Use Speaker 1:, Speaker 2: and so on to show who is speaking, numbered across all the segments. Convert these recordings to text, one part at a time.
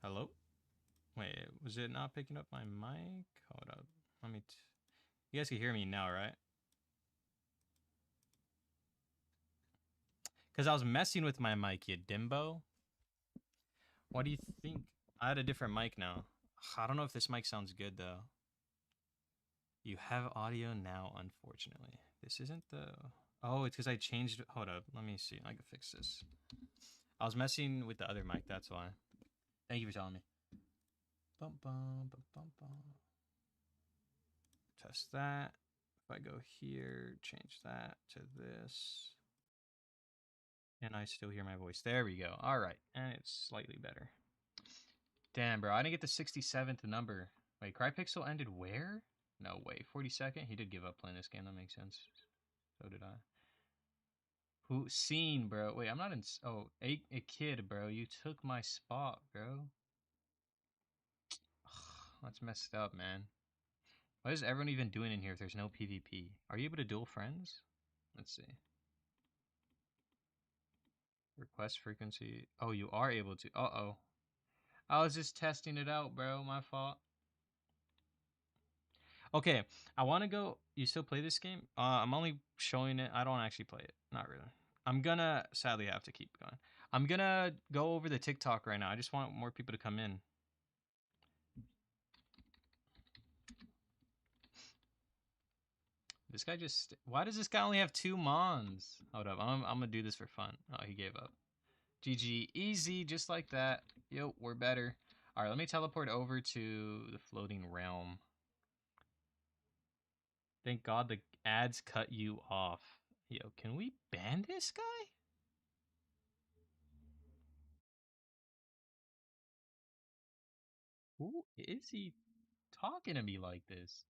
Speaker 1: Hello? Wait, was it not picking up my mic? Hold up. Let me. You guys can hear me now, right? Because I was messing with my mic, you dimbo. What do you think? I had a different mic now. I don't know if this mic sounds good, though. You have audio now, unfortunately. This isn't the... Oh, it's because I changed... Hold up. Let me see. I can fix this. I was messing with the other mic, that's why. Thank you for telling me. Bum, bum, bum, bum, bum. Test that. If I go here, change that to this. And I still hear my voice. There we go. All right. And it's slightly better. Damn, bro. I didn't get the 67th number. Wait, Crypixel ended where? No way. 42nd? He did give up playing this game. That makes sense. So did I. Who? Scene, bro. Wait, I'm not in... Oh, a kid, bro. You took my spot, bro. That's messed up, man. What is everyone even doing in here if there's no PvP? Are you able to duel friends? Let's see. Request frequency. Oh, you are able to. Uh-oh. I was just testing it out, bro. My fault. Okay, I want to go. You still play this game? I'm only showing it. I don't actually play it. Not really. I'm gonna sadly have to keep going. I'm gonna go over the TikTok right now. I just want more people to come in. This guy just... Why does this guy only have 2 mons? Hold up. I'm gonna do this for fun. Oh, he gave up. GG. Easy, just like that. Yo, we're better. All right, let me teleport over to the floating realm. Thank God the ads cut you off. Yo, can we ban this guy? Who is he talking to me like this?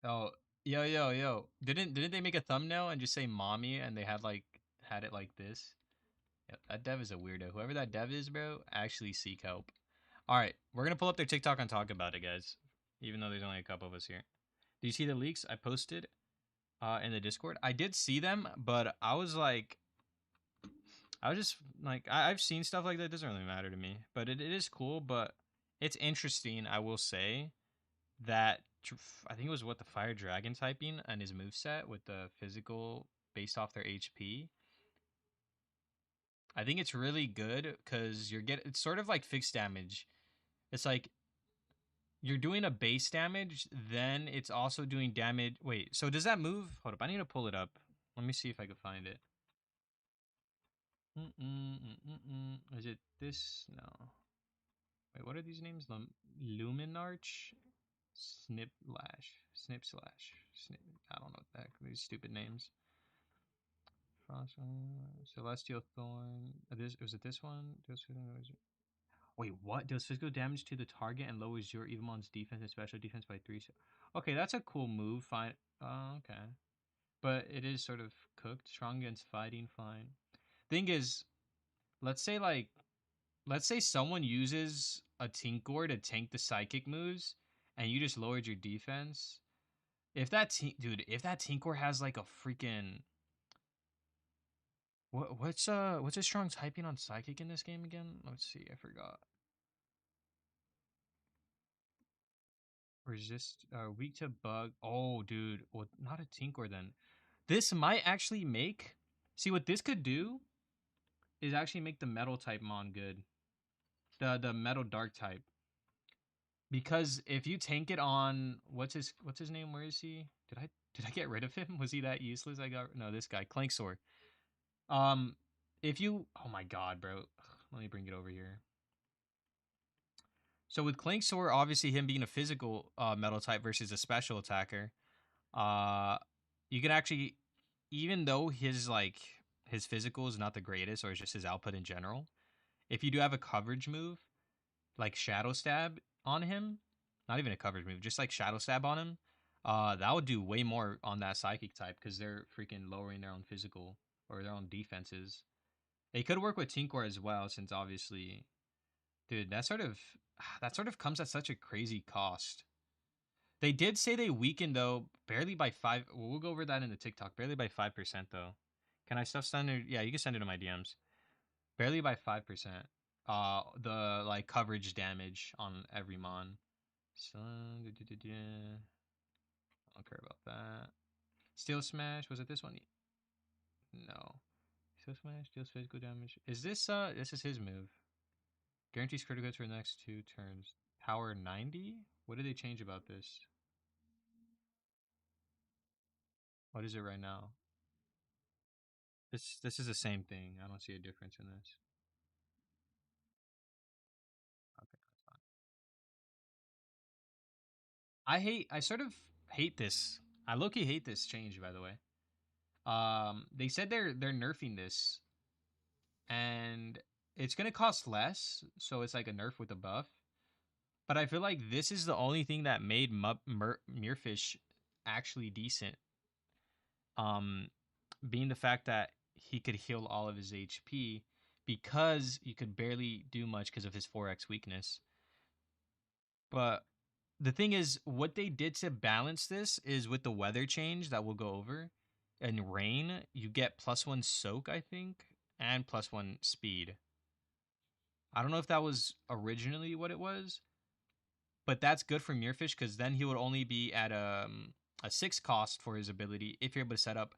Speaker 1: Oh, yo. Didn't they make a thumbnail and just say mommy and they had it like this? Yep, that dev is a weirdo. Whoever that dev is, bro, actually seek help. All right, we're gonna pull up their TikTok and talk about it, guys. Even though there's only a couple of us here. Do you see the leaks I posted in the Discord? I did see them, but I was just like, I've seen stuff like that. It doesn't really matter to me, but it is cool. But it's interesting, I will say, that I think it was what the Fire Dragon typing and his moveset with the physical based off their HP. I think it's really good because it's sort of like fixed damage. It's like you're doing a base damage, then it's also doing damage. Wait, so does that move? Hold up, I need to pull it up. Let me see if I can find it. Is it this? No. Wait, what are these names? Luminarch? Snip slash. Snip. I don't know what the heck. These stupid names. Frost, Celestial Thorn. Was it this one? Wait, what? Deals physical damage to the target and lowers your Evomon's defense and special defense by 3. Okay, that's a cool move. Fine. Okay. But it is sort of cooked. Strong against fighting. Fine. Thing is, let's say someone uses a Tinkor to tank the psychic moves, and you just lowered your defense. If that Tinkor has like a freaking what's a strong typing on psychic in this game again? Let's see, I forgot. Resist weak to bug. Oh, dude, well, not a Tinkor then. This might actually make. See what this could do is actually make the metal type mon good. The metal dark type. Because if you tank it on what's his name? Where is he? Did I get rid of him? Was he that useless? This guy, Clanksor. If you oh my god, bro. Let me bring it over here. So with Clanksor, obviously him being a physical metal type versus a special attacker, you can actually, even though his physical is not the greatest or it's just his output in general, if you do have a coverage move like Shadow Stab on him, not even a coverage move, just like Shadow Stab on him, that would do way more on that psychic type because they're freaking lowering their own physical or their own defenses. It could work with Tinkor as well, since obviously, dude, that sort of comes at such a crazy cost. They did say they weakened though, barely by 5. We'll go over that in the TikTok. Barely by 5% though. Can I stuff send it? Yeah, you can send it to my DMs. Barely by 5%. The like coverage damage on every mon. So, I don't care about that. Steel Smash, was it this one? No. Steel Smash deals physical damage. Is this is his move. Guarantees critical hits for the next 2 turns. Power 90? What did they change about this? What is it right now? This is the same thing. I don't see a difference in this. Okay, that's fine. I sort of hate this. I low-key hate this change, by the way. They said they're nerfing this, and it's gonna cost less, so it's like a nerf with a buff. But I feel like this is the only thing that made Mirfish actually decent. Um, being the fact that he could heal all of his HP because you could barely do much because of his 4x weakness. But the thing is, what they did to balance this is with the weather change that we'll go over and rain, you get +1 soak, I think, and +1 speed. I don't know if that was originally what it was, but that's good for Mirfish because then he would only be at a 6 cost for his ability if you're able to set up.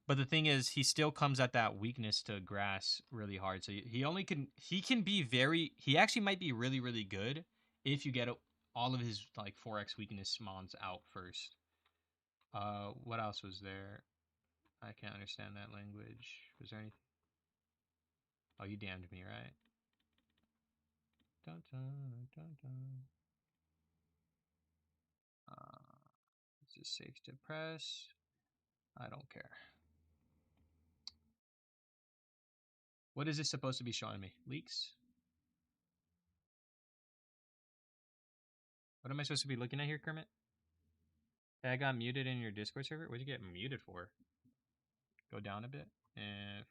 Speaker 1: But the thing is, he still comes at that weakness to grass really hard. So he can be he actually might be really really good if you get all of his like 4x weakness mons out first. What else was there? I can't understand that language. Was there anything? Oh, you damned me, right? Dun, dun, dun, dun. Is this safe to press? I don't care. What is this supposed to be showing me? Leaks? What am I supposed to be looking at here, Kermit? Hey, I got muted in your Discord server. What'd you get muted for? Go down a bit. And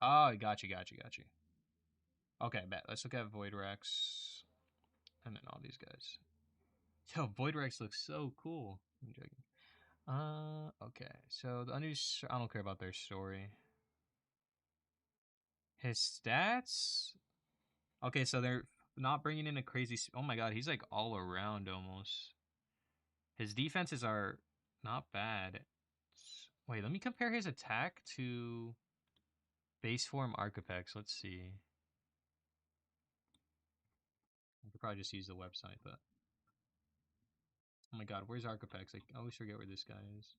Speaker 1: oh, got you. Okay, bet. Let's look at Void Rex and then all these guys. Yo, Void Rex looks so cool. I'm joking. Okay. So the I don't care about their story. His stats. Okay, so they're not bringing in a crazy. Oh my god, he's like all around almost. His defenses are not bad. Wait, let me compare his attack to base form Arcapex. Let's see. I could probably just use the website, but oh my god, where's Arcapex? I always forget where this guy is.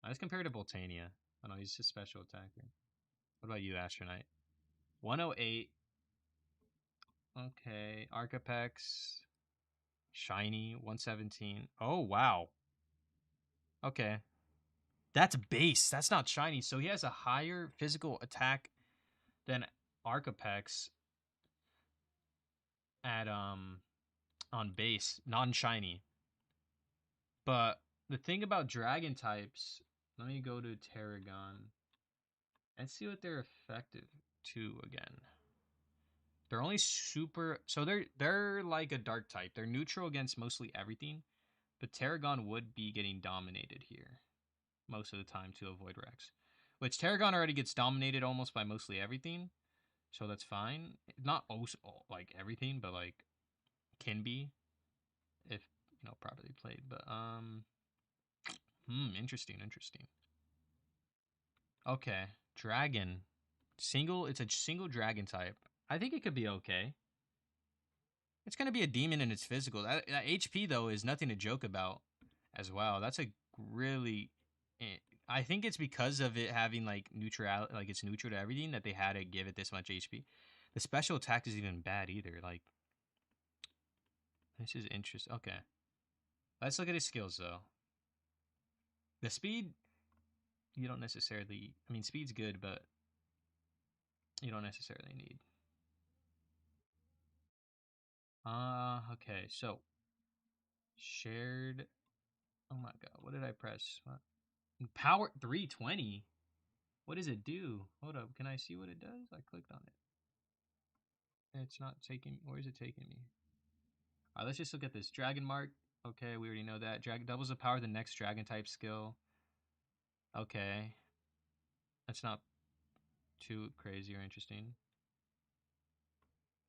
Speaker 1: Let's compare to Voltania. Oh no, he's a special attacker. What about you, Astronaut? 108. Okay, Arcapex. Shiny, 117. Oh, wow. Okay. That's base. That's not shiny. So he has a higher physical attack than Arcapex at on base, non-shiny. But the thing about dragon types, let me go to Tarragon and see what they're effective to again. They're only super so they're like a dark type. They're neutral against mostly everything, but Tarragon would be getting dominated here most of the time to avoid Rex. Which Tarragon already gets dominated almost by mostly everything, so that's fine. Not also like everything, but like can be if properly played. But interesting. Okay, dragon. It's a single dragon type. I think it could be okay. It's going to be a demon in its physical. That HP, though, is nothing to joke about as well. That's a really. I think it's because of it having like neutral, like it's neutral to everything that they had to give it this much HP. The special attack is even bad either. Like, this is interesting. Okay. Let's look at his skills, though. The speed, you don't necessarily. I mean, speed's good, but you don't necessarily need. Okay. So, shared. Oh my god. What did I press? What? Power 320. What does it do? Hold up. Can I see what it does? I clicked on it. It's not taking. Where is it taking me? All right, let's just look at this. Dragon Mark. Okay, we already know that. Dragon doubles the power of the next dragon type skill. Okay. That's not too crazy or interesting.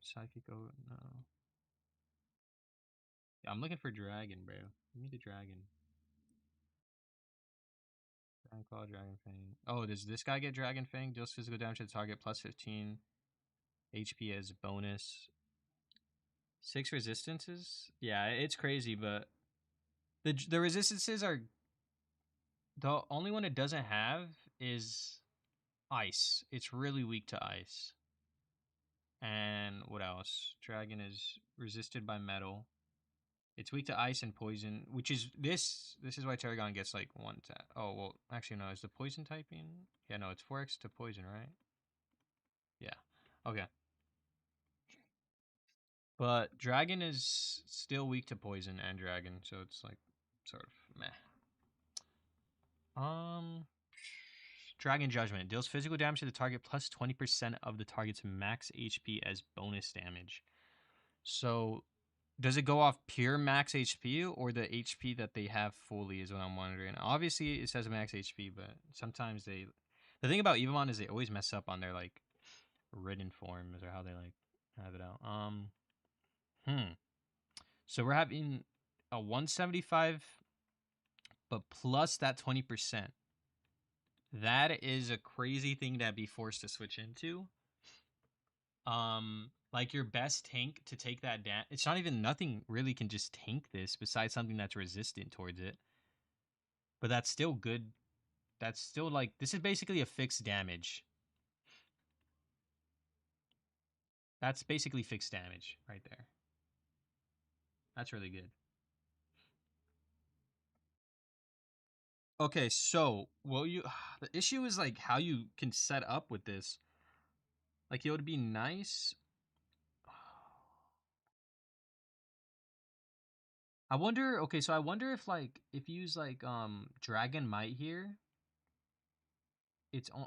Speaker 1: Psychic. Oh no. Yeah, I'm looking for dragon, bro. Give me the dragon. Dragon Claw, Dragon Fang. Oh, does this guy get Dragon Fang? Deals physical damage to the target plus 15 HP as bonus. 6 resistances? Yeah, it's crazy, but the resistances are the only one it doesn't have is ice. It's really weak to ice. And what else? Dragon is resisted by metal. It's weak to ice and poison, which is this. This is why Terragon gets like one tap. Oh well, actually no. Is the poison typing? Yeah, no. It's 4x to poison, right? Yeah. Okay. But dragon is still weak to poison and dragon, so it's like sort of meh. Um, Dragon Judgment deals physical damage to the target plus 20% of the target's max HP as bonus damage. So, does it go off pure max HP or the HP that they have fully is what I'm wondering. Obviously, it says max HP, but sometimes they. The thing about Evomon is they always mess up on their like written forms or how they like have it out. Hmm. So we're having a 175, but plus that 20%. That is a crazy thing to be forced to switch into. Like your best tank to take that down. It's not even nothing really can just tank this besides something that's resistant towards it. But that's still good. That's still like this is basically a fixed damage. That's basically fixed damage right there. That's really good. Okay, so well you the issue is like how you can set up with this. Like it would be nice. I wonder. Okay, so I wonder if like if you use like Dragon Might here,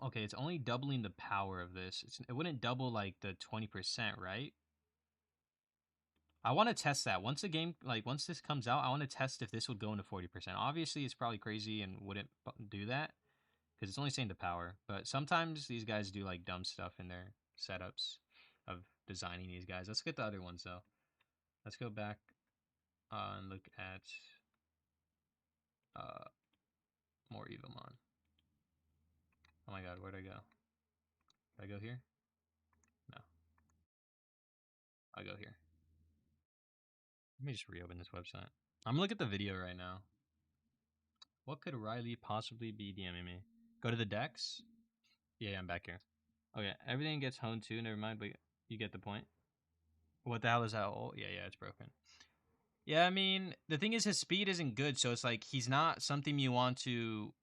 Speaker 1: okay. It's only doubling the power of this. It wouldn't double like the 20%, right? I want to test that once the game once this comes out. I want to test if this would go into 40%. Obviously, it's probably crazy and wouldn't do that because it's only saying the power. But sometimes these guys do like dumb stuff in their setups of designing these guys. Let's get the other ones though. Let's go back and look at uh more Evomon. Oh my god, where'd I go? Did I go here? No, I go here. Let me just reopen this website. I'm gonna look at the video right now. What could Riley possibly be DMing me? Go to the decks? Yeah, I'm back here. Okay, everything gets honed too, never mind, but you get the point. What the hell is that? Oh, yeah, it's broken. Yeah, I mean, the thing is his speed isn't good, so it's like he's not something you want to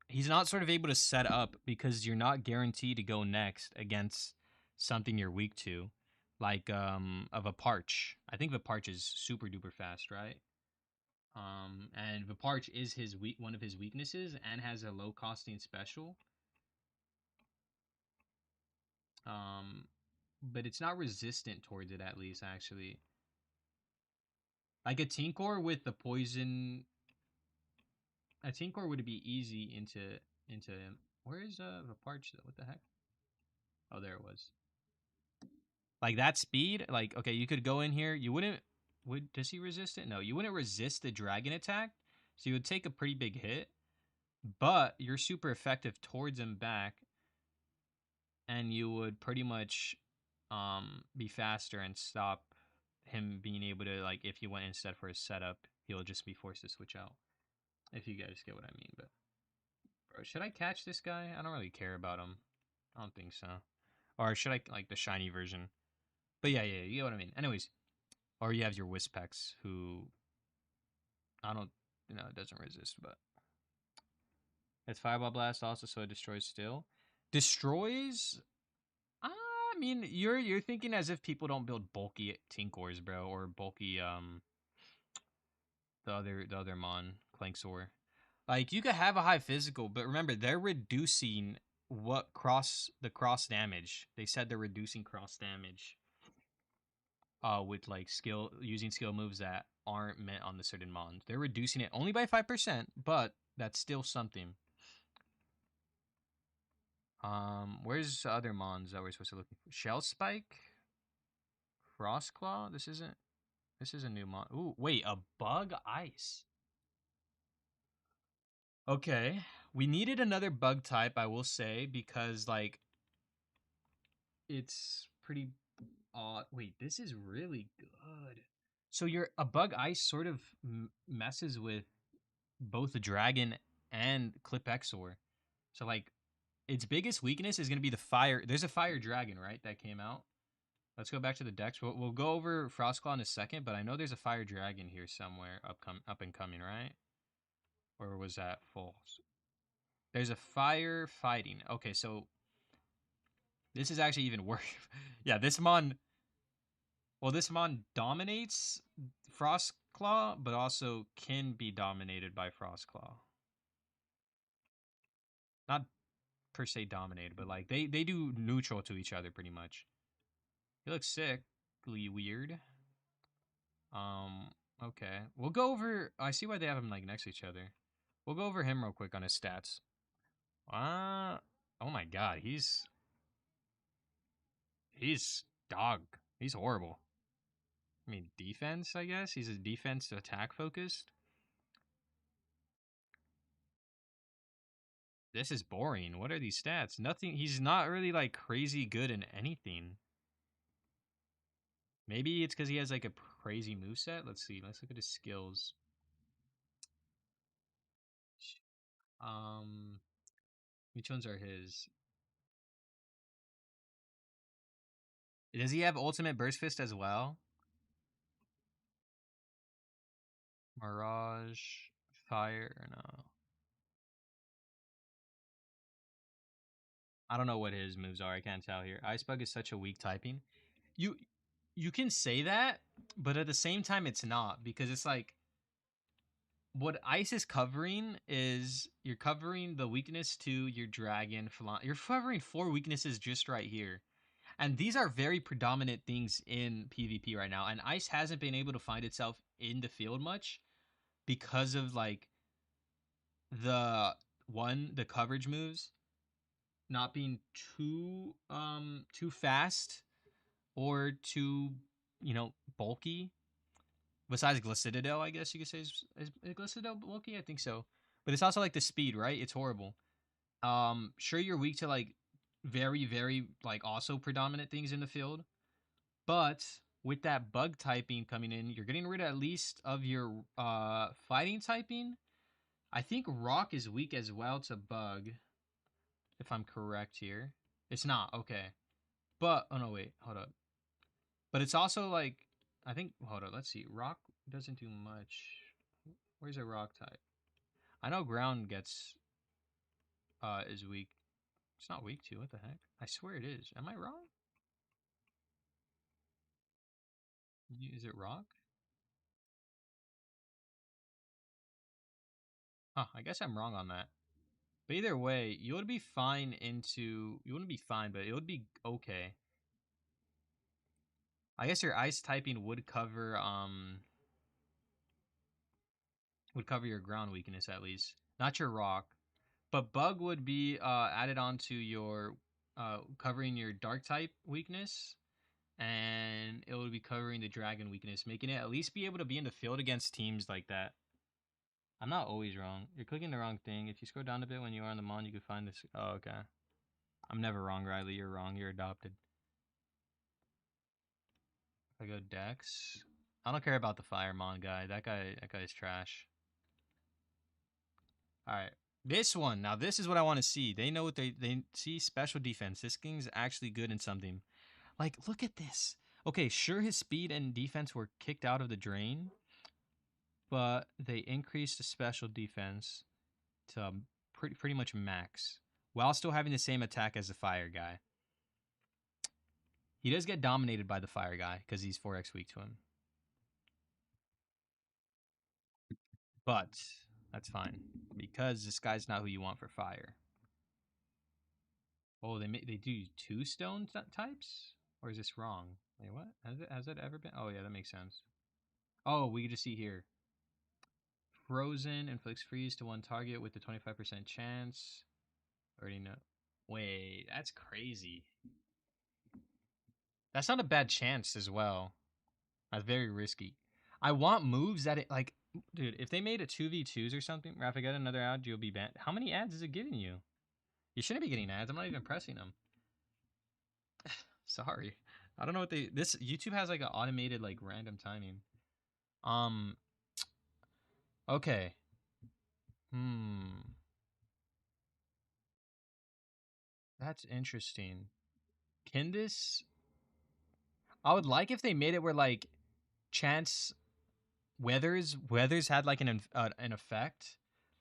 Speaker 1: he's not sort of able to set up because you're not guaranteed to go next against something you're weak to. Like of a Parch. I think the Parch is super duper fast, right? And Viparch is one of his weaknesses and has a low costing special. Um, but it's not resistant towards it at least actually. Like a Tinkor would be easy into him. Where is Viparch though? What the heck? Oh, there it was. Like that speed, like okay, you could go in here. You wouldn't would does he resist it? No, you wouldn't resist the dragon attack. So you would take a pretty big hit, but you're super effective towards him back and you would pretty much be faster and stop him being able to like if he went instead for his setup, he'll just be forced to switch out. If you guys get what I mean, but bro, should I catch this guy? I don't really care about him. I don't think so. Or should I like the shiny version? But yeah, you get what I mean. Anyways, or you have your Wispex who I don't it doesn't resist, but it's Fireball Blast also, so it destroys still. Destroys I mean, you're thinking as if people don't build bulky Tinkors, bro, or bulky the other Mon Clanksor. Like you could have a high physical, but remember they're reducing the cross damage. They said they're reducing cross damage. With like skill moves that aren't meant on the certain Mon. They're reducing it only by 5%, but that's still something. Where's the other mons that we're supposed to look for? Shell Spike, Frostclaw. This isn't. This is a new mon. Ooh, wait, a bug ice. Okay, we needed another bug type, I will say, because like it's pretty odd. Wait, this is really good. So your a bug ice sort of messes with both the dragon and Clip Exor. So like its biggest weakness is going to be the fire. There's a fire dragon, right? That came out. Let's go back to the decks. We'll go over Frostclaw in a second, but I know there's a fire dragon here somewhere up and coming, right? Or was that false? There's a fire fighting. Okay, so this is actually even worse. Yeah, this mon. Well, this mon dominates Frostclaw, but also can be dominated by Frostclaw. Not per se dominated, but like they do neutral to each other pretty much. He looks sickly weird. Um, okay. We'll go over I see why they have him like next to each other. We'll go over him real quick on his stats. Oh my god, he's dog. He's horrible. I mean defense, I guess. He's a defense attack focused. This is boring. What are these stats? Nothing. He's not really like crazy good in anything. Maybe it's because he has like a crazy moveset. Let's see. Let's look at his skills. Um, which ones are his? Does he have ultimate burst fist as well? Mirage, fire, no. I don't know what his moves are. I can't tell here. Ice Bug is such a weak typing. You you can say that, but at the same time it's not because it's like what ice is covering is you're covering the weakness to your dragon. You're covering 4 weaknesses just right here. And these are very predominant things in PvP right now. And ice hasn't been able to find itself in the field much because of like the coverage moves not being too fast or too bulky. Besides Glycidodel, I guess you could say is Glycidodel bulky? I think so. But it's also like the speed, right? It's horrible. Sure you're weak to like very, very like also predominant things in the field. But with that bug typing coming in, you're getting rid of at least of your fighting typing. I think rock is weak as well to bug, if I'm correct here. It's not, okay. But oh no, wait, hold up. But it's also like I think hold up, let's see. Rock doesn't do much. Where's a rock type? I know ground gets is weak. It's not weak to, what the heck? I swear it is. Am I wrong? Is it rock? Huh, I guess I'm wrong on that. But either way, you would be fine into you wouldn't be fine, but it would be okay. I guess your ice typing would cover your ground weakness at least. Not your rock. But bug would be added onto your covering your dark type weakness, and it would be covering the dragon weakness, making it at least be able to be in the field against teams like that. I'm not always wrong. You're clicking the wrong thing. If you scroll down a bit when you are on the mon, you can find this. Oh, okay. I'm never wrong, Riley. You're wrong. You're adopted. If I go Dex, I don't care about the Firemon guy. That guy is trash. All right, this one. Now this is what I want to see. They know what they see. Special defense. This thing's actually good in something. Like, look at this. Okay, sure, his speed and defense were kicked out of the drain, but they increased the special defense to pretty much max while still having the same attack as the fire guy. He does get dominated by the fire guy because he's 4x weak to him. But that's fine because this guy's not who you want for fire. Oh, they do 2 stone types, or is this wrong? Wait, what? Has that ever been? Oh yeah, that makes sense. Oh, we can just see here. Frozen inflicts freeze to one target with a 25% chance. Already know. Wait, that's crazy. That's not a bad chance as well. That's very risky. I want moves that it like, dude. If they made it 2v2s or something, or if I get another ad, you'll be banned. How many ads is it giving you? You shouldn't be getting ads. I'm not even pressing them. Sorry, I don't know what they. This YouTube has like an automated like random timing. Um. Okay. Hmm. That's interesting. Can this? I would like if they made it where like chance weathers had like an effect,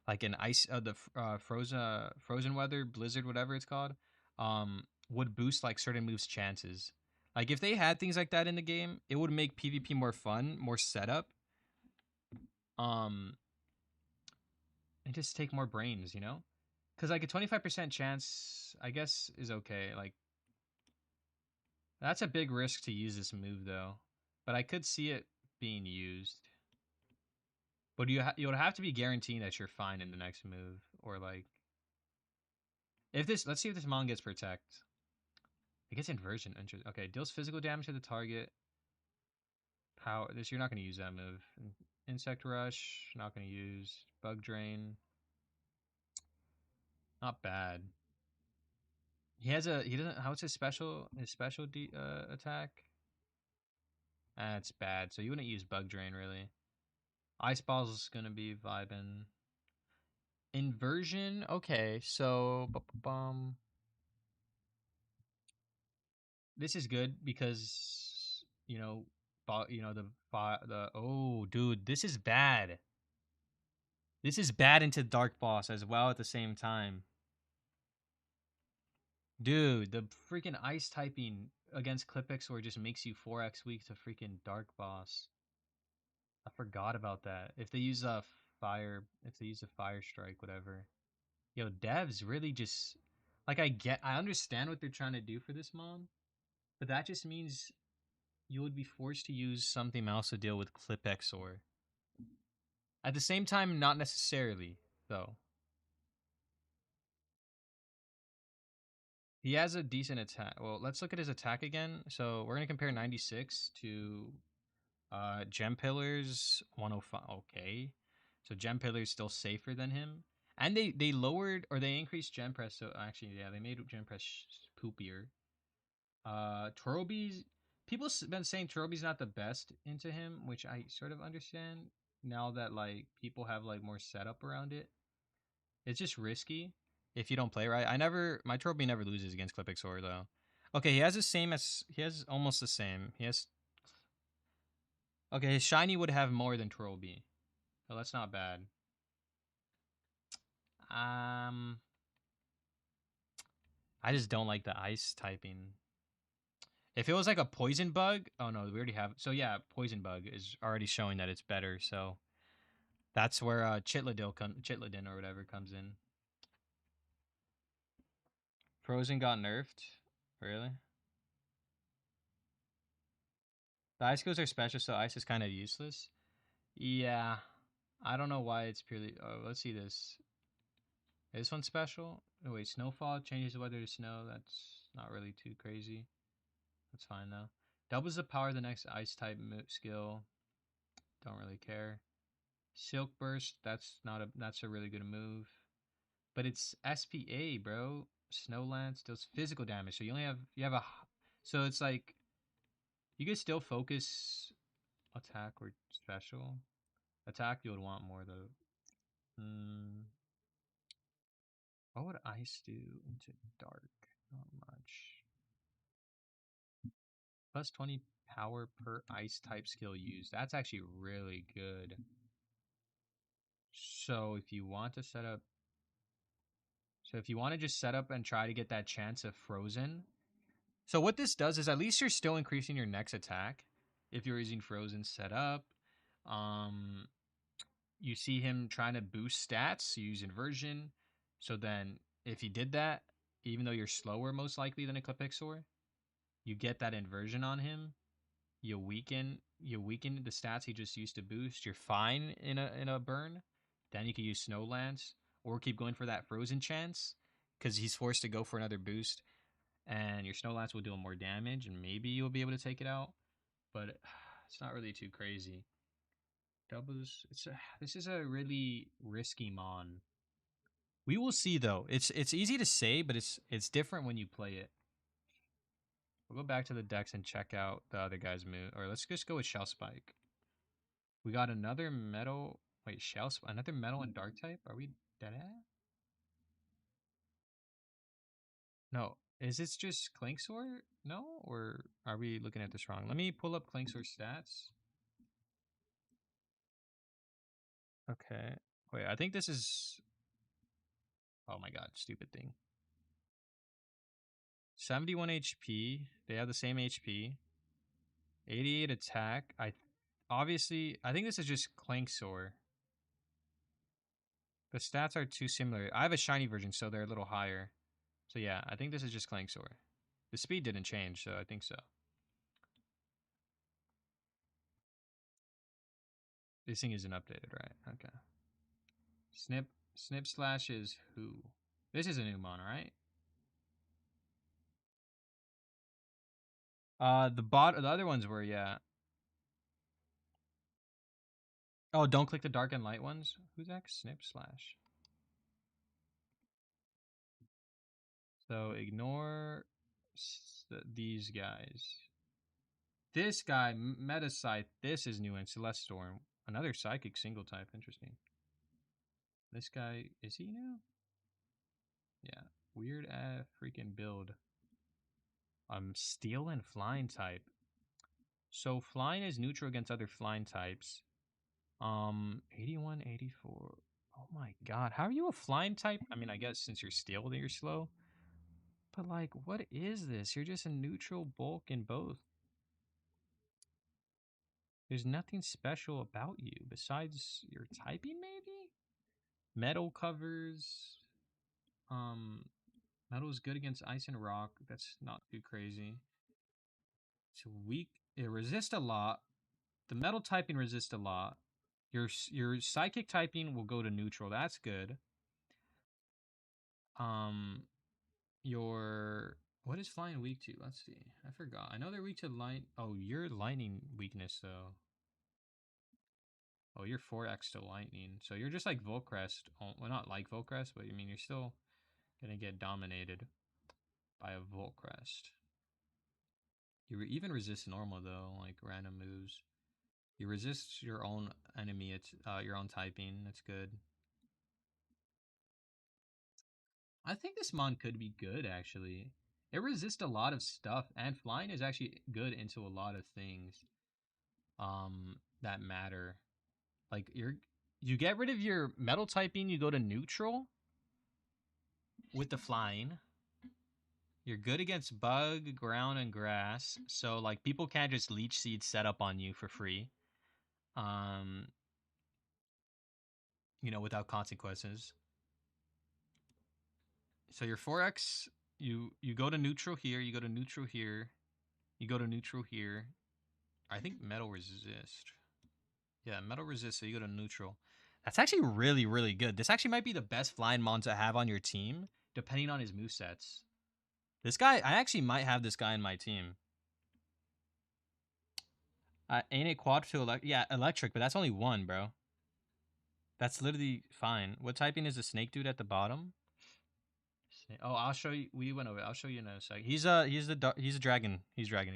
Speaker 1: like an ice the frozen weather blizzard whatever it's called, would boost like certain moves chances. Like if they had things like that in the game, it would make PvP more fun, more setup, um, and just take more brains, you know? Because like a 25% chance, I guess, is okay. Like that's a big risk to use this move though, but I could see it being used. But you would have to be guaranteeing that you're fine in the next move, or like if this. Let's see if this mon gets protect. It gets inversion. Okay, deals physical damage to the target. Power. This you're not going to use that move. Insect rush. Not going to use bug drain. Not bad. He has a. He doesn't. How's his special? His special attack. That's bad. So you wouldn't use bug drain really. Ice balls is going to be vibing. Inversion. Okay, so this is good because the oh dude, this is bad. This is bad into Dark Boss as well at the same time. Dude, the freaking ice typing against Clipexor just makes you 4x weak to freaking Dark Boss. I forgot about that. If they use a fire strike, whatever. Yo, devs really just like I understand what they're trying to do for this mon, but that just means you would be forced to use something else to deal with Clipexor. At the same time, not necessarily, though. He has a decent attack. Well, let's look at his attack again. So we're gonna compare 96 to Gem Pillars 105. Okay, so Gem Pillars still safer than him, and they lowered or they increased Gem Press. So actually, yeah, they made Gem Press poopier. Torobi's people been saying Torobi's not the best into him, which I sort of understand now that like people have like more setup around it. It's just risky if you don't play right. My Torobi never loses against Clipexor though. Okay, he has almost the same. He has okay, his shiny would have more than Torobi. So that's not bad. Um I just don't like the ice typing. If it was like a poison bug, oh no, we already have. So yeah, poison bug is already showing that it's better. So that's where Chitlidin or whatever comes in. Frozen got nerfed, really? The ice skills are special, so ice is kind of useless. Yeah, I don't know why it's purely. Oh, let's see this. This one's special. Oh wait, snowfall changes the weather to snow. That's not really too crazy. That's fine though. Doubles the power of the next ice type skill. Don't really care. Silk burst. That's a really good move. But it's SPA, bro. Snow lance deals physical damage. So you have a. So it's like you can still focus attack or special. Attack you would want more though. Hmm. What would ice do into dark? Not much. Plus 20 power per ice type skill used. That's actually really good. So if you want to set up so if you want to just set up and try to get that chance of frozen. So what this does is at least you're still increasing your next attack if you're using frozen setup. Um you see him trying to boost stats, you use inversion. So then if he did that, even though you're slower most likely than a Clipexor, you get that inversion on him. You weaken the stats he just used to boost. You're fine in a burn. Then you can use Snow Lance or keep going for that frozen chance. because he's forced to go for another boost, and your Snow Lance will deal more damage, and maybe you'll be able to take it out. But it's not really too crazy. Doubles. This is a really risky mon. We will see though. It's easy to say, but it's different when you play it. We'll go back to the decks and check out the other guy's move. Or let's just go with Shell Spike. We got another metal. Wait, another metal and dark type? Are we dead at? No. Is this just Clanksor? No? Or are we looking at this wrong? Let me pull up Clanksor stats. Okay. Wait, I think this is... Oh my god, stupid thing. 71 HP. They have the same HP. 88 attack. I think this is just Clanksor. The stats are too similar. I have a shiny version, so they're a little higher. So yeah, I think this is just Clanksor. The speed didn't change, so I think so. This thing isn't updated, right? Okay. Snip Slash is who? This is a new mon, right? The other ones were, yeah. Oh, don't click the dark and light ones. Who's that? Snip Slash. So ignore these guys. This guy, Metascythe, this is new in Celeste Storm. Another psychic single type. Interesting. This guy, is he new? Yeah. Weird freaking build. Steel and flying type. So flying is neutral against other flying types. 81, 84. Oh my god. How are you a flying type? I mean, I guess since you're steel, that you're slow. But like, what is this? You're just a neutral bulk in both. There's nothing special about you besides your typing, maybe? Metal covers. Metal is good against ice and rock. That's not too crazy. It's weak. It resists a lot. The metal typing resists a lot. Your psychic typing will go to neutral. That's good. Your what is flying weak to? Let's see. I forgot. I know they're weak to light. Oh, your lightning weakness though. Oh, you're 4x to lightning. So you're just like Volcrest. Well, not like Volcrest, but I mean you're still gonna get dominated by a Volcrest. You even resist normal though, like random moves. You resist your own enemy. It's your own typing. That's good. I think this mon could be good actually. It resists a lot of stuff, and flying is actually good into a lot of things. That matter. Like you get rid of your metal typing, you go to neutral with the flying. You're good against bug, ground, and grass. So like people can't just leech seed set up on you for free. Without consequences. So your 4x, you go to neutral here, you go to neutral here, you go to neutral here. I think metal resist. Yeah, metal resist, so you go to neutral. That's actually really, really good. This actually might be the best flying mon to have on your team, depending on his movesets. This guy, I actually might have this guy in my team. Ain't it quad to electric, but that's only one, bro. That's literally fine. What typing is the snake dude at the bottom? Oh, I'll show you. We went over it. I'll show you in a sec. He's a dragon. He's dragon.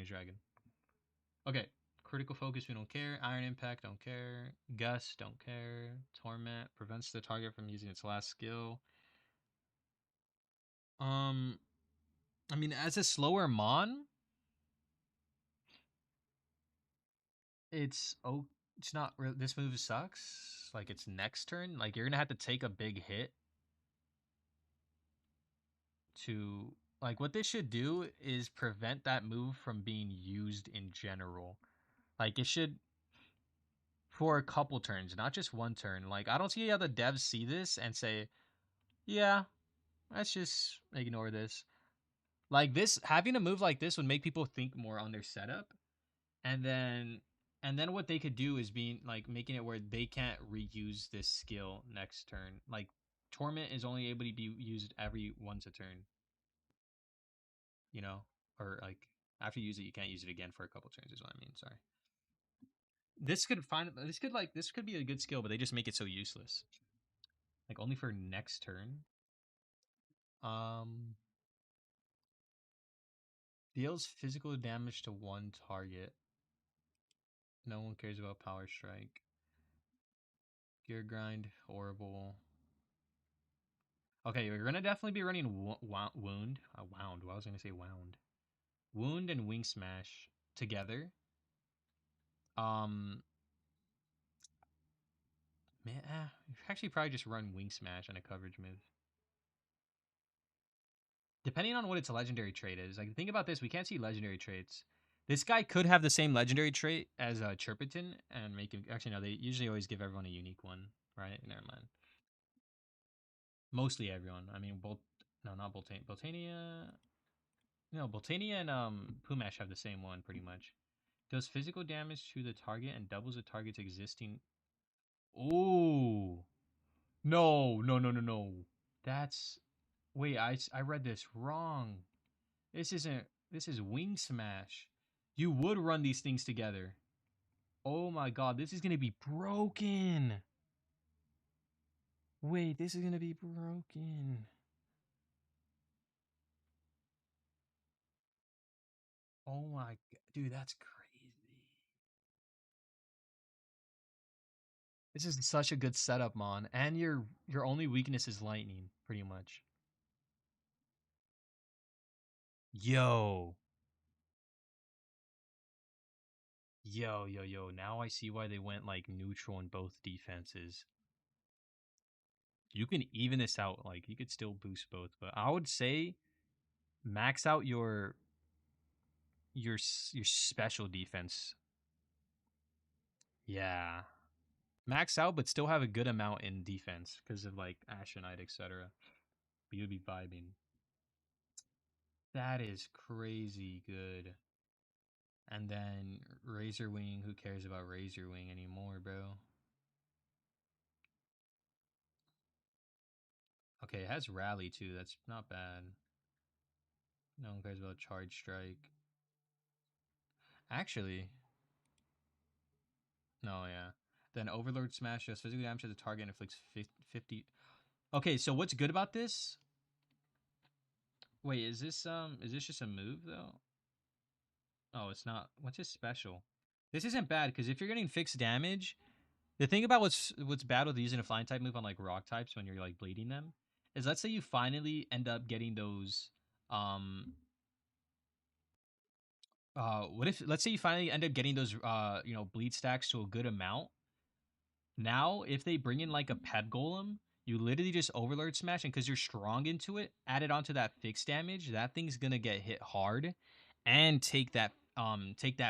Speaker 1: Okay. Critical focus, we don't care. Iron impact, don't care. Gust, don't care. Torment prevents the target from using its last skill. I mean, as a slower mon, it's not. This move sucks. Like it's next turn. Like you're gonna have to take a big hit to like what this should do is prevent that move from being used in general. Like it should for a couple turns, not just one turn. Like I don't see how the devs see this and say, "Yeah, let's just ignore this." Like this having a move like this would make people think more on their setup. And then what they could do is being like making it where they can't reuse this skill next turn. Like Torment is only able to be used every once a turn. You know, or like after you use it, you can't use it again for a couple turns. Is what I mean. Sorry. This could be a good skill, but they just make it so useless. Like only for next turn. Um, deals physical damage to one target. No one cares about Power Strike. Gear Grind, horrible. Okay, we're gonna definitely be running Wound. Wound. What I was gonna say Wound. Wound and Wing Smash together. Um, man, actually probably just run Wing Smash and a coverage move. Depending on what its legendary trait is. Like, think about this. We can't see legendary traits. This guy could have the same legendary trait as Chirpiton and make him. Actually, no, they usually always give everyone a unique one, right? Never mind. Mostly everyone. I mean, no, not Boltania. Boltania and Pumash have the same one pretty much. Does physical damage to the target and doubles the target's existing. Ooh. No, no, no, no, no. That's. Wait, I read this wrong. This isn't. This is Wing Smash. You would run these things together. Oh my god, this is gonna be broken. Wait, this is gonna be broken. Oh my god, dude, that's crazy. This is such a good setup, Mon. And your only weakness is lightning, pretty much. Yo. Yo, yo, yo. Now I see why they went like neutral in both defenses. You can even this out. Like you could still boost both, but I would say max out your special defense. Yeah. Max out, but still have a good amount in defense because of like Ashenite, etc. But you'd be vibing. That is crazy good. And then Razor Wing, who cares about Razor Wing anymore, bro? Okay, it has Rally too. That's not bad. No one cares about Charge Strike. Actually, no, yeah. Then Overlord Smash does physical damage to the target and inflicts 50. Okay, so what's good about this? Wait, is this just a move though? Oh, it's not. What's his special? This isn't bad because if you're getting fixed damage, the thing about what's bad with using a flying type move on like rock types when you're like bleeding them is let's say you finally end up getting those what if let's say you finally end up getting those bleed stacks to a good amount. Now if they bring in like a pet golem, you literally just overload smash, and because you're strong into it, add it onto that fixed damage, that thing's gonna get hit hard and take that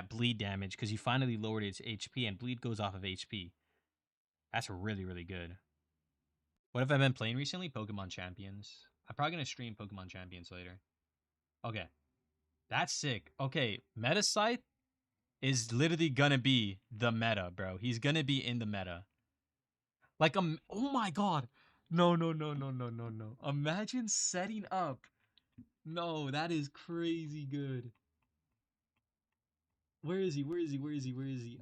Speaker 1: bleed damage because you finally lowered its HP, and bleed goes off of HP. That's really, really good. What have I been playing recently? Pokemon Champions. I'm probably gonna stream Pokemon Champions later. Okay, that's sick. Okay, Meta Scythe is literally gonna be the meta, bro. He's gonna be in the meta. Like oh my god. No, no, no, no, no, no, no. Imagine setting up. No, that is crazy good. Where is he? Where is he? Where is he? Where is he?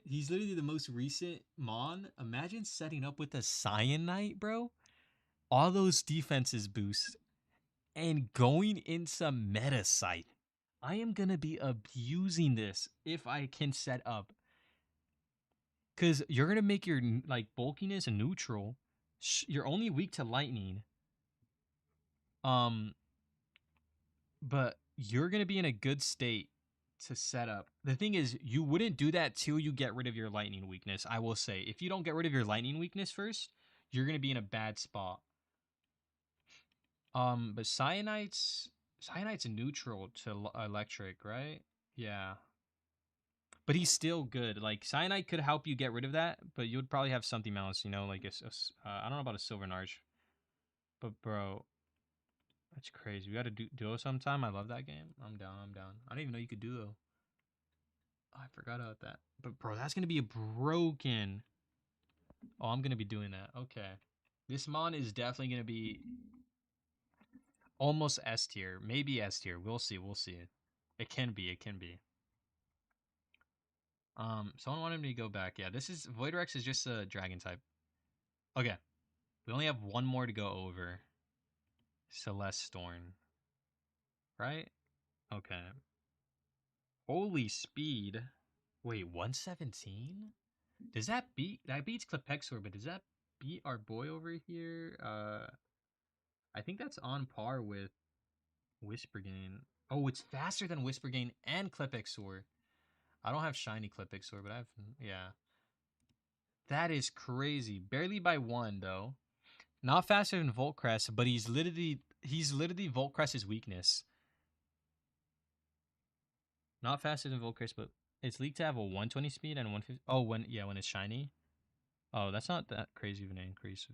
Speaker 1: He's literally the most recent Mon. Imagine setting up with a Cyanite, bro. All those defenses boost and going into Meta Scythe. I am gonna be abusing this if I can set up. Cause you're gonna make your like bulkiness neutral. You're only weak to lightning. Um, but you're gonna be in a good state to set up. The thing is, you wouldn't do that till you get rid of your lightning weakness. I will say, if you don't get rid of your lightning weakness first, you're gonna be in a bad spot. But Cyanite's neutral to electric, right? Yeah. But he's still good. Like Cyanite could help you get rid of that, but you would probably have something else, like I don't know about a Silver Narge, but bro, that's crazy. We got to do duo sometime. I love that game. I'm down. I'm down. I didn't even know you could duo. Oh, I forgot about that. But bro, that's gonna be broken. Oh, I'm gonna be doing that. Okay. This Mon is definitely gonna be almost S tier, maybe S tier. We'll see. We'll see. It can be. It can be. Someone wanted me to go back. Yeah, this is Void Rex is just a dragon type. Okay, we only have one more to go over. Celeste Storm, right? Okay. Holy speed. Wait, 117? Does that beats Klepexor, but does that beat our boy over here? I think that's on par with Whispergain. Oh, it's faster than Whispergain and Klepexor. I don't have shiny Klepexor, but I have yeah. That is crazy. Barely by one though. Not faster than Voltcrest, but he's literally Voltcrest's weakness. Not faster than Voltcrest, but it's leaked to have a 120 speed and 150. Oh, when it's shiny. Oh, that's not that crazy of an increase.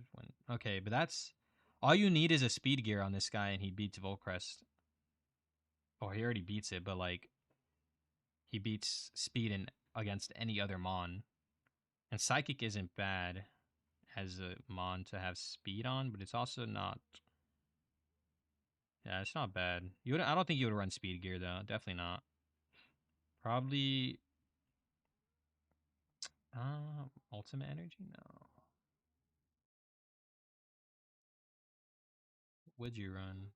Speaker 1: Okay, but that's all you need is a speed gear on this guy, and he beats Volcrest. Oh, he already beats it, but like he beats speed in against any other Mon. And Psychic isn't bad as a Mon to have speed on, but it's also not. Yeah, it's not bad. I don't think you would run speed gear though. Definitely not. Probably. Ultimate energy? No. Would you run?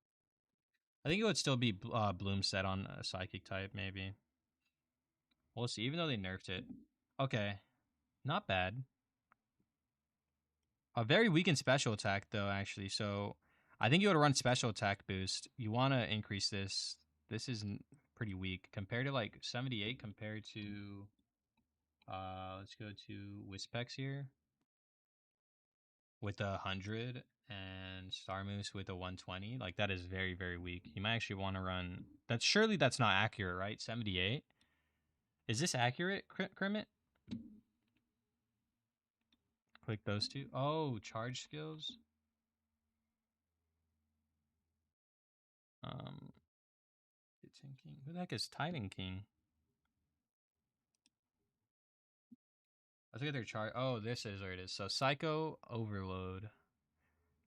Speaker 1: I think it would still be Bloom set on a psychic type, maybe. We'll see. Even though they nerfed it, okay, not bad. A very weakened special attack though, actually. So I think you would run special attack boost. You want to increase this. This is pretty weak compared to like 78 compared to. Let's go to Wispex here with 100 and Star Moose with a 120. Like that is very very weak. You might actually want to run. That's not accurate, right? 78. Is this accurate, Kermit? Click those two. Oh, charge skills. Um, Titan King. Who the heck is Titan King? Let's look at their chart. Oh, this is where it is. So Psycho Overload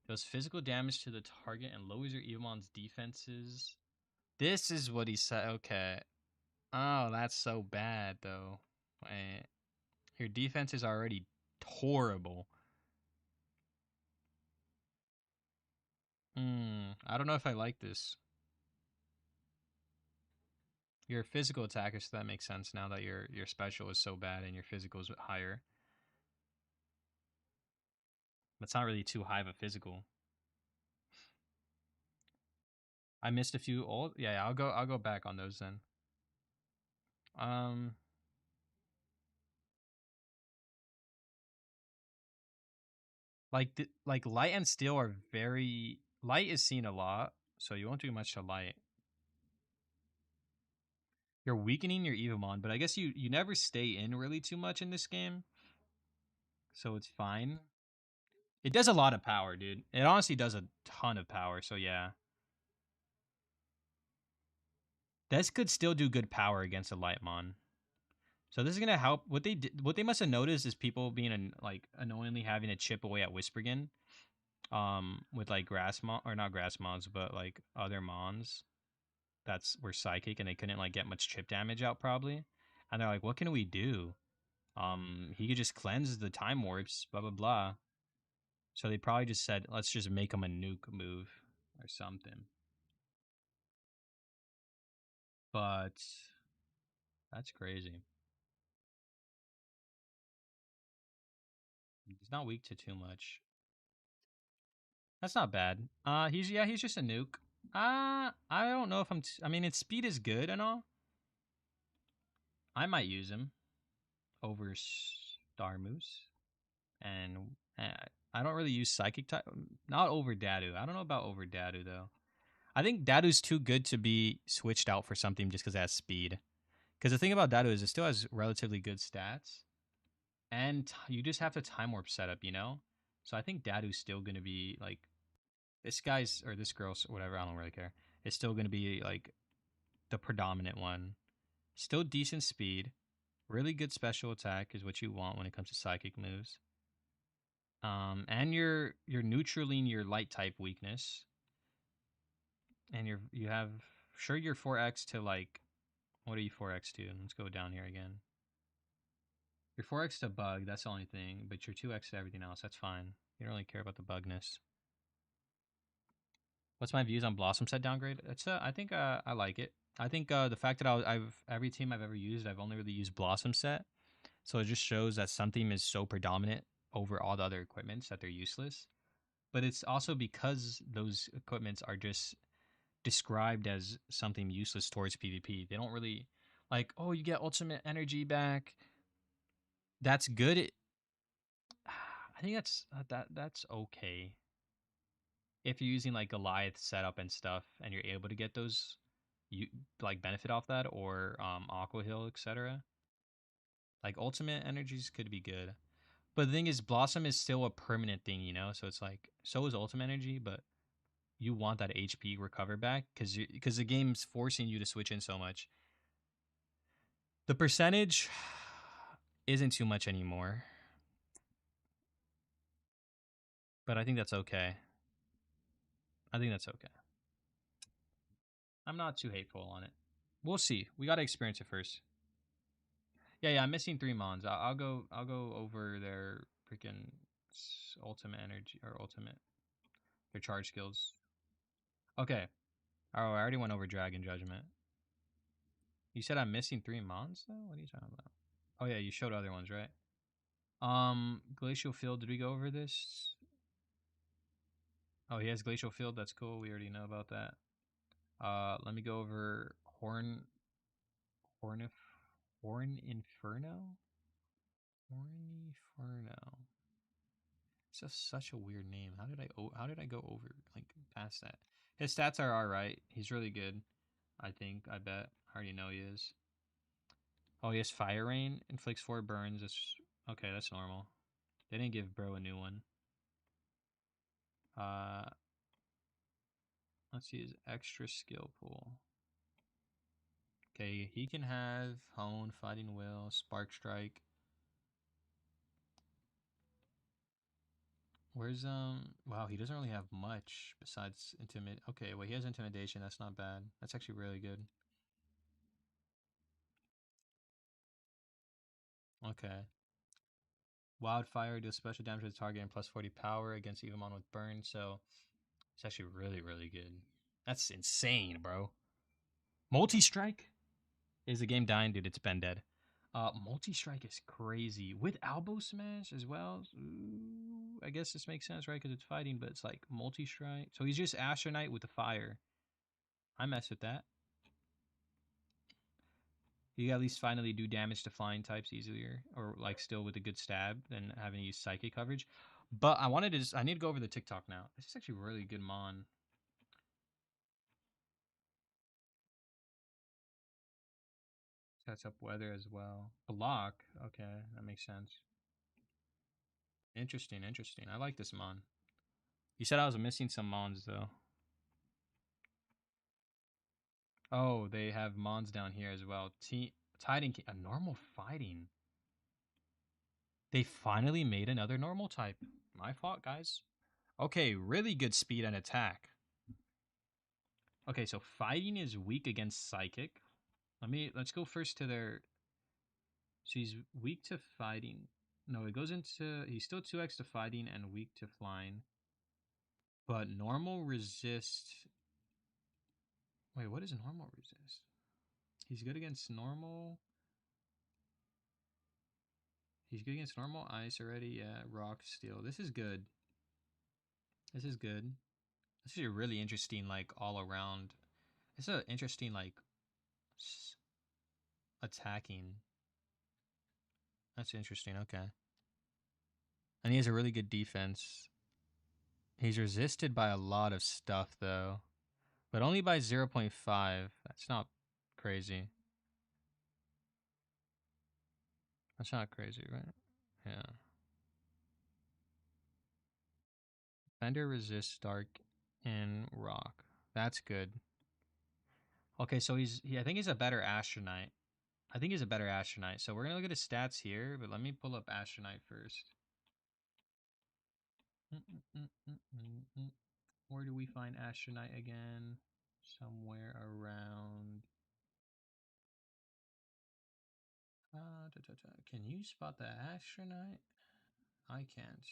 Speaker 1: does physical damage to the target and lowers your Evomon's defenses. This is what he said. Okay. Oh, that's so bad though. Wait. Your defense is already horrible. I don't know if I like this. You're a physical attacker, so that makes sense now that your special is so bad and your physical is higher. That's not really too high of a physical. I missed a few old. Yeah, I'll go back on those then. Um, like light and steel are very light is seen a lot, so you won't do much to light. You're weakening your Evomon, but I guess you never stay in really too much in this game, so it's fine. It does a lot of power, dude. It honestly does a ton of power. So yeah, this could still do good power against a Lightmon. So this is gonna help. What they must have noticed is people being like annoyingly having to chip away at Whispergin, with like grass mon or not grass mons, but like other mons that's were psychic and they couldn't like get much chip damage out probably. And they're like, what can we do? He could just cleanse the time warps, blah blah blah. So they probably just said, let's just make him a nuke move or something. But that's crazy. He's not weak to too much. That's not bad. He's just a nuke. I don't know if I mean, its speed is good and all. I might use him over Star Moose, and I don't really use Psychic type. Not over Dadu. I don't know about over Dadu though. I think Dadu's too good to be switched out for something just because it has speed. Because the thing about Dadu is it still has relatively good stats, and you just have to time warp setup, you know. So I think Dadu's still gonna be like this guy's or this girl's or whatever. I don't really care. It's still gonna be like the predominant one. Still decent speed. Really good special attack is what you want when it comes to psychic moves. And you're neutraling your light type weakness, and you have sure you're 4x to like what are you 4x to? Let's go down here again. You're 4x to bug, that's the only thing, but you're 2x to everything else. That's fine. You don't really care about the bugness. What's my views on Blossom set downgrade? It's I think I like it. I think the fact that I've every team I've ever used, I've only really used Blossom set, so it just shows that some theme is so predominant over all the other equipments that they're useless. But it's also because those equipments are just described as something useless towards PvP. They don't really like, oh, you get ultimate energy back. That's good. I think that's okay if you're using like Goliath setup and stuff, and you're able to get those, you like benefit off that or Aqua Hill, etc. Like ultimate energies could be good, but the thing is, Blossom is still a permanent thing, you know. So it's like so is ultimate energy, but you want that HP recover back because the game's forcing you to switch in so much. The percentage isn't too much anymore, but I think that's okay. I think that's okay. I'm not too hateful on it. We'll see. We got to experience it first. Yeah, yeah. I'm missing 3 mons. I'll go. I'll go over their freaking ultimate energy or ultimate their charge skills. Okay. Oh, I already went over Dragon Judgment. You said I'm missing 3 mons though. What are you talking about? Oh yeah, you showed other ones, right? Glacial Field. Did we go over this? Oh, he has Glacial Field. That's cool. We already know about that. Let me go over Horn, Horn Inferno. Horn Inferno. It's just such a weird name. How did I go over like past that? His stats are all right. He's really good. I think. I bet. I already know he is. Oh, he has Fire Rain. Inflicts 4 burns. It's okay. That's normal. They didn't give Bro a new one. Uh, let's see his extra skill pool. Okay, he can have Hone, Fighting Will, Spark Strike. Where's wow, he doesn't really have much besides intimid. Okay, well he has intimidation. That's not bad. That's actually really good. Okay. Wildfire deals special damage to the target and plus 40 power against Evomon with burn. So it's actually really, really good. That's insane, bro. Multi strike? Is the game dying, dude? It's been dead. Multi strike is crazy with elbow smash as well. Ooh, I guess this makes sense, right? Because it's fighting, but it's like multi strike. So he's just Astronaut with the fire. I mess with that. You at least finally do damage to flying types easier, or like still with a good stab than having to use psychic coverage. But I need to go over the TikTok now. This is actually really good mon. Sets up weather as well. Block. Okay, that makes sense. Interesting, interesting. I like this mon. You said I was missing some mons though. Oh, they have mons down here as well. Titan, a normal fighting. They finally made another normal type. My fault, guys. Okay, really good speed and attack. Okay, so fighting is weak against psychic. Let's go first to their. So he's weak to fighting. No, it goes into he's still 2x to fighting and weak to flying. But normal resist. Wait, what is normal resist? He's good against normal. He's good against normal ice already. Yeah, rock, steel. This is good. This is good. This is a really interesting, like all around. It's an interesting, like attacking. That's interesting. Okay, and he has a really good defense. He's resisted by a lot of stuff though, but only by 0.5. That's not crazy. That's not crazy, right? Yeah. Fender resists dark and rock. That's good. Okay, so I think he's a better astronaut. I think he's a better astronaut. So we're gonna look at his stats here, but let me pull up astronaut first. Mm. Where do we find Astronaut again? Somewhere around. Can you spot the Astronaut? I can't.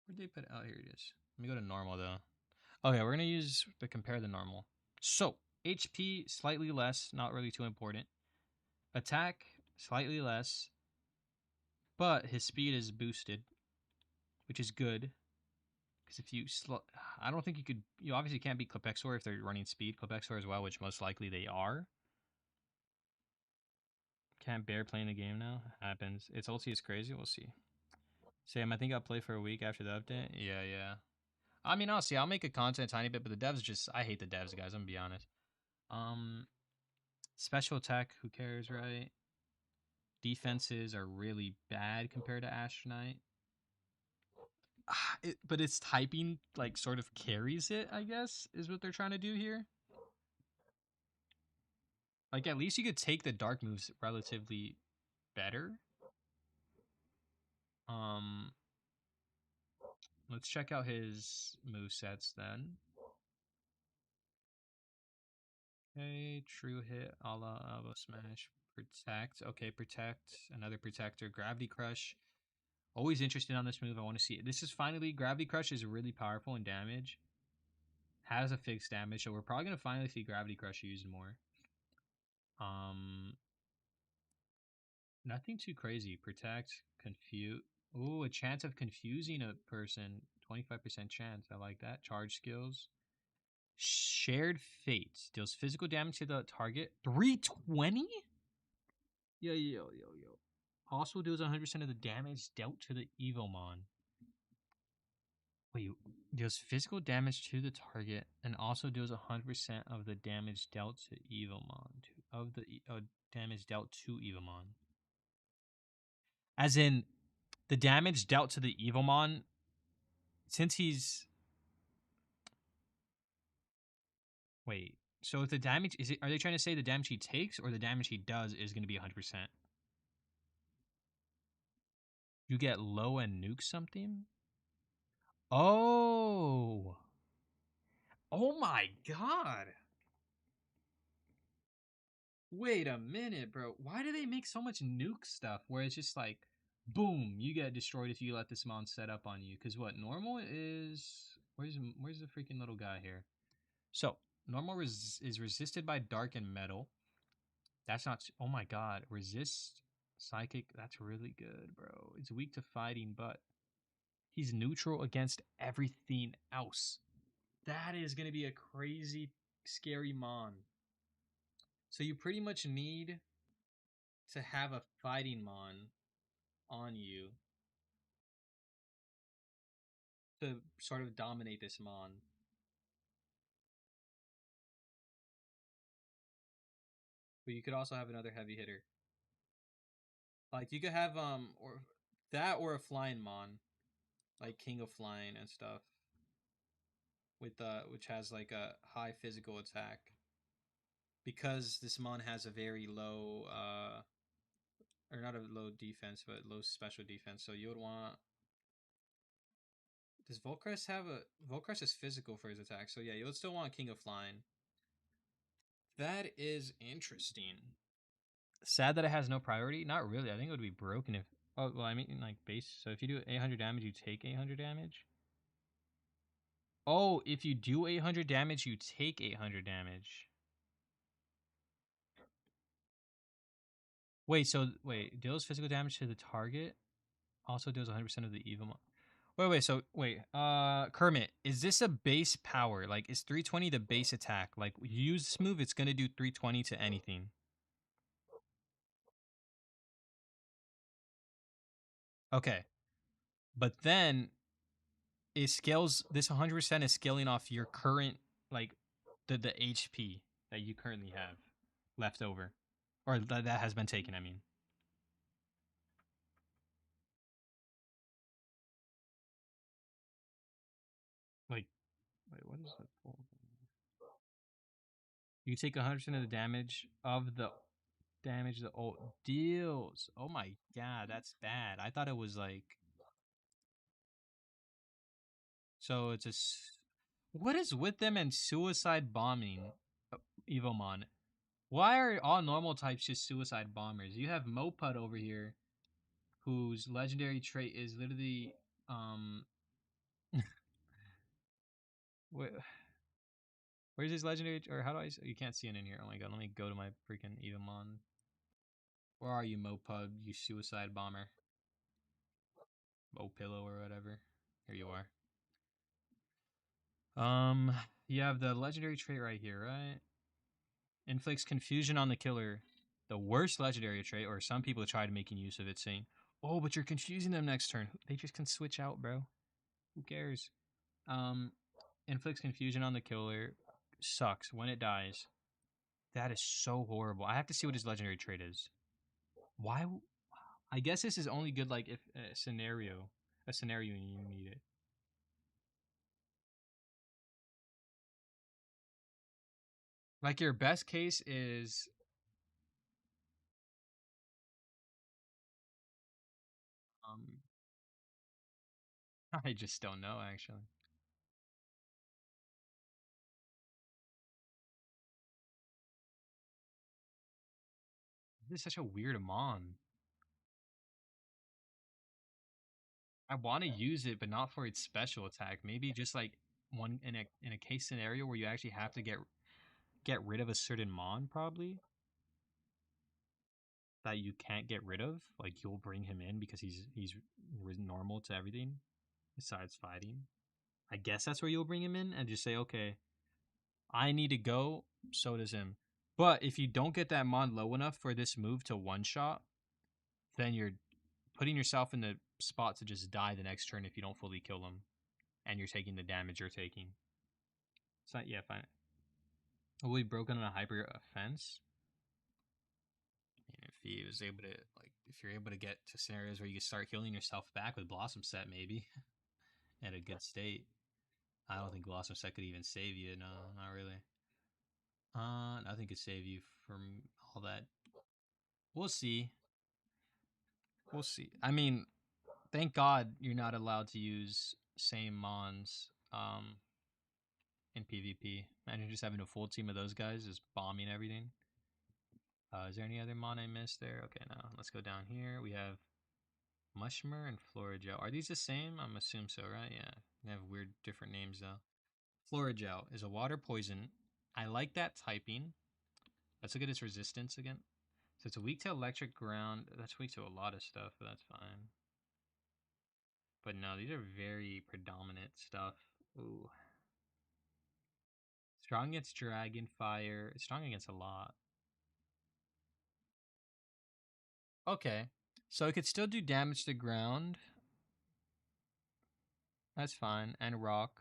Speaker 1: Where'd they put it? Oh, here it is. Let me go to normal though. Okay, we're gonna use the compare the normal. So HP slightly less, not really too important. Attack slightly less, but his speed is boosted, which is good. Because if you I don't think you could. You obviously can't beat Clipexor if they're running speed. Clipexor as well, which most likely they are. Can't bear playing the game now. Happens. Its ulti is crazy. We'll see. Sam, I think I'll play for a week after the update. Yeah, yeah. I mean, I'll see. I'll make a content a tiny bit, but the devs just I hate the devs, guys. I'm gonna be honest. Um, special attack. Who cares, right? Defenses are really bad compared to Astronaut. But its typing like sort of carries it, I guess, is what they're trying to do here. Like at least you could take the dark moves relatively better. Um, let's check out his move sets then. Okay, true hit, a la elbow smash, protect. Okay, protect, another protector, gravity crush. Always interested on this move. I want to see it. This is finally gravity crush is really powerful in damage. Has a fixed damage, so we're probably gonna finally see gravity crush used more. Um, Nothing too crazy. Protect, confuse. Ooh, a chance of confusing a person. 25% chance. I like that. Charge skills. Shared Fate deals physical damage to the target. 320? Yo. Also deals 100% of the damage dealt to the Evomon. Wait, deals physical damage to the target and also deals 100% of the damage dealt to Evomon. Of the damage dealt to Evomon. As in, the damage dealt to the Evomon, since he's. Wait, so if the damage. Are they trying to say the damage he takes or the damage he does is going to be 100%? You get low and nuke something? Oh. Oh my god. Wait a minute, bro. Why do they make so much nuke stuff where it's just like, boom, you get destroyed if you let this mon set up on you? Because what normal is, where's the freaking little guy here? So normal is resisted by dark and metal. That's not. Oh my god, resist psychic. That's really good, bro. It's weak to fighting, but he's neutral against everything else. That is gonna be a crazy, scary mon. So you pretty much need to have a fighting mon on you to sort of dominate this mon. But you could also have another heavy hitter. Like you could have or that or a flying mon, like King of Flying and stuff, with which has like a high physical attack. Because this mon has a very low or not a low defense, but low special defense. So you would want. Does Volcrest have a Volcrest is physical for his attack, so yeah, you would still want King of Flying. That is interesting. Sad that it has no priority. Not really. I think it would be broken if. Oh well, I mean like base. So if you do 800 damage, you take 800 damage. Oh, if you do 800 damage, you take 800 damage. Wait, deals physical damage to the target. Also deals 100% of the evil. Kermit, is this a base power? Like, is 320 the base attack? Like, you use this move, it's gonna do 320 to anything. Okay, but then it scales. This 100% is scaling off your current, like, the HP that you currently have left over, or that has been taken. I mean, like, wait, what is that? You take 100% of the damage of the damage the ult deals. Oh my god, that's bad. I thought it was like So it's what is with them and suicide bombing, Evomon? Why are all normal types just suicide bombers? You have Mopud over here, whose legendary trait is literally um. Where's his legendary? Or how do I? You can't see it in here. Oh my god! Let me go to my freaking Evomon. Where are you, Mopud? You suicide bomber, Mopillow or whatever. Here you are. Um, you have the legendary trait right here, right? Inflicts confusion on the killer. The worst legendary trait, or some people tried making use of it, saying, "Oh, but you're confusing them next turn." They just can switch out, bro. Who cares? Um, inflicts confusion on the killer. Sucks when it dies. That is so horrible. I have to see what his legendary trait is. Why? I guess this is only good like if a scenario you need it. Like your best case is um I just don't know actually. This is such a weird Amon. I want to use it, but not for its special attack. Maybe just like one in a case scenario where you actually have to get rid of a certain Mon, probably that you can't get rid of. Like you'll bring him in because he's normal to everything besides fighting. I guess that's where you'll bring him in and just say, okay, I need to go. So does him. But if you don't get that Mon low enough for this move to one shot, then you're putting yourself in the spot to just die the next turn if you don't fully kill him, and you're taking the damage you're taking. It's not, yeah, fine. Will be broken on a hyper offense. If he was able to, like, if you're able to get to scenarios where you can start healing yourself back with Blossom Set, maybe at a good state. I don't think Blossom Set could even save you. No, not really. Nothing could save you from all that. We'll see. We'll see. I mean, thank God you're not allowed to use same Mons in PvP. Imagine just having a full team of those guys just bombing everything. Is there any other Mon I missed there? Okay, now let's go down here. We have Mushmer and Florigel. Are these the same? I'm assuming so, right? Yeah. They have weird different names though. Florigel is a water poison. I like that typing. Let's look at its resistance again. So it's weak to electric ground. That's weak to a lot of stuff, but that's fine. But no, these are very predominant stuff. Ooh. Strong against dragon fire. It's strong against a lot. Okay. So it could still do damage to ground. That's fine. And rock.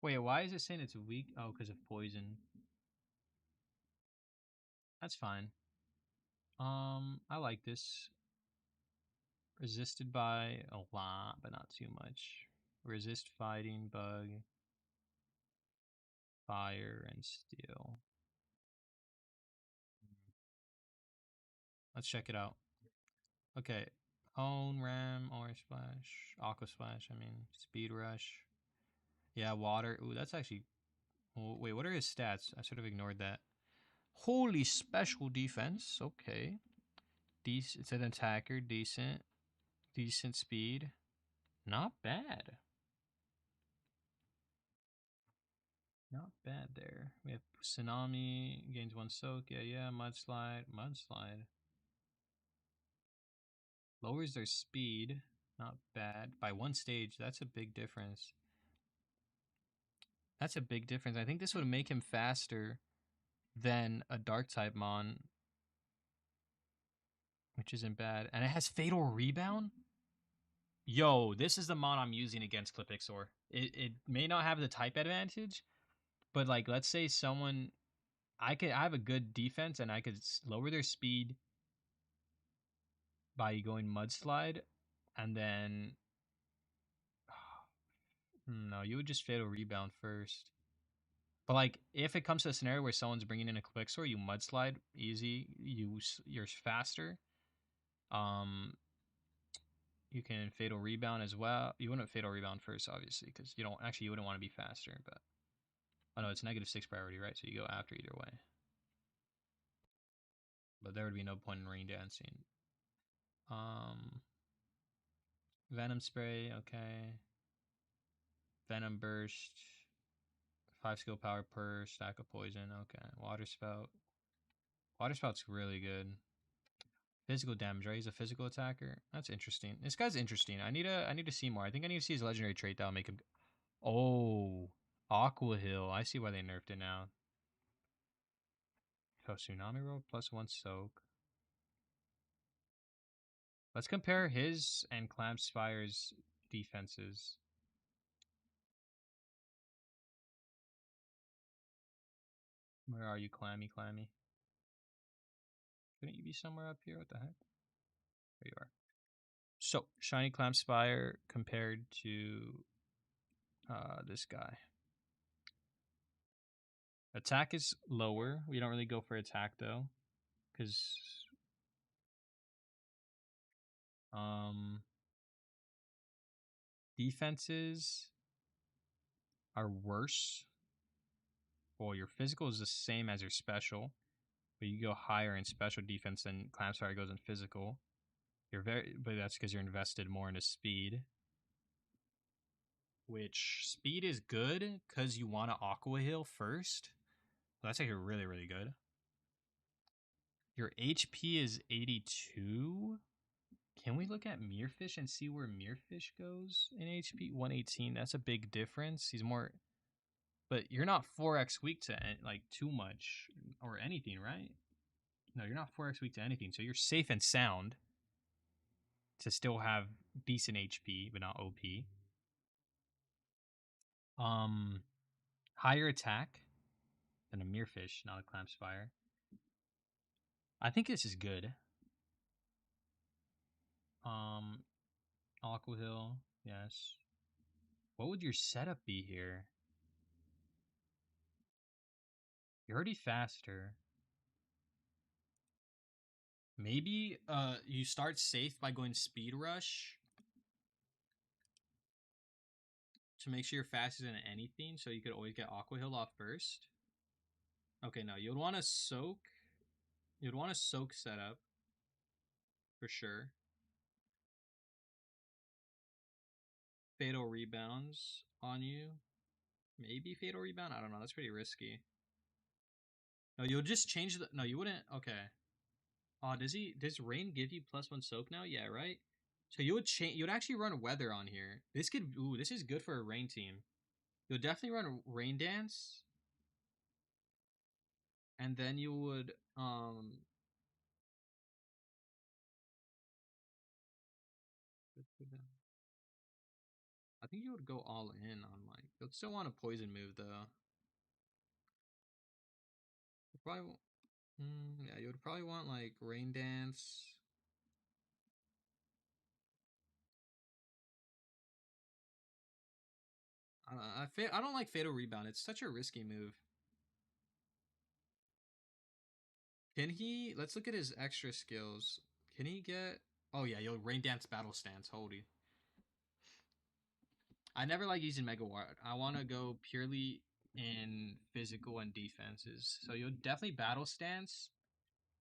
Speaker 1: Wait, why is it saying it's weak? Oh, because of poison. That's fine. I like this. Resisted by a lot, but not too much. Resist fighting, bug, fire, and steel. Let's check it out. Okay. Hone, Ram, Aura Splash, Aqua Splash, I mean, Speed Rush. Yeah, water. Ooh, that's actually. Oh, wait, what are his stats? I sort of ignored that. Holy special defense. Okay. Decent. It's an attacker. Decent. Decent speed. Not bad. Not bad there. We have Tsunami. Gains one soak. Yeah, yeah. Mudslide. Mudslide. Lowers their speed. Not bad. By one stage. That's a big difference. That's a big difference. I think this would make him faster than a dark type Mon, which isn't bad. And it has Fatal Rebound? Yo, this is the Mon I'm using against Clipixor. It may not have the type advantage, but like let's say someone I have a good defense and I could lower their speed by going Mudslide and then no, you would just Fatal Rebound first. But like, if it comes to a scenario where someone's bringing in a Clipixor, you Mudslide easy. You're faster. Um, You can fatal rebound as well. You wouldn't fatal rebound first, obviously, because you don't actually you wouldn't want to be faster. But oh no, it's -6 priority, right? So you go after either way. But there would be no point in rain dancing. Um, Venom spray, okay. Venom burst, 5 skill power per stack of poison. Okay, water spout. Water spout's really good. Physical damage, right? He's a physical attacker. That's interesting. This guy's interesting. I need to see more. I think I need to see his legendary trait that'll make him. Oh, Aqua Hill. I see why they nerfed it now. Oh, Tsunami Roll +1 soak. Let's compare his and Clamp Spire's defenses. Where are you, Clammy? Couldn't you be somewhere up here? What the heck? There you are. So, Shiny Clamp Spire compared to this guy. Attack is lower. We don't really go for attack though, because defenses are worse. Well, your physical is the same as your special, but you go higher in special defense than Clamp Spire goes in physical. But that's because you're invested more into speed. Which speed is good because you want to Aqua Heal first. So that's actually really, really good. Your HP is 82. Can we look at Meerfish and see where Meerfish goes in HP? 118. That's a big difference. He's more, but you're not 4x weak to like too much or anything, right? No, you're not 4x weak to anything. So you're safe and sound to still have decent HP, but not OP. Higher attack than a Meerfish, not a Clamp Spire. I think this is good. Aqua Hill, yes. What would your setup be here? You're already faster. Maybe you start safe by going Speed Rush to make sure you're faster than anything, so you could always get Aqua Hill off first. Okay, no, you'd want to soak. You'd want to soak setup for sure. Fatal rebounds on you. Maybe fatal rebound. I don't know. That's pretty risky. No, you'll just change the. No, you wouldn't. Okay. Oh, does rain give you +1 soak now? Yeah, right? So you would change you would actually run weather on here. This is good for a rain team. You'll definitely run rain dance. And then you would I think you would go all in on like you'll still want a poison move though. You probably yeah, you would probably want like rain dance. I don't like fatal rebound. It's such a risky move. Can he? Let's look at his extra skills. Can he get? Oh yeah, you'll rain dance battle stance. Holy. I never like using Mega Ward. I want to go purely in physical and defenses. So you'll definitely battle stance.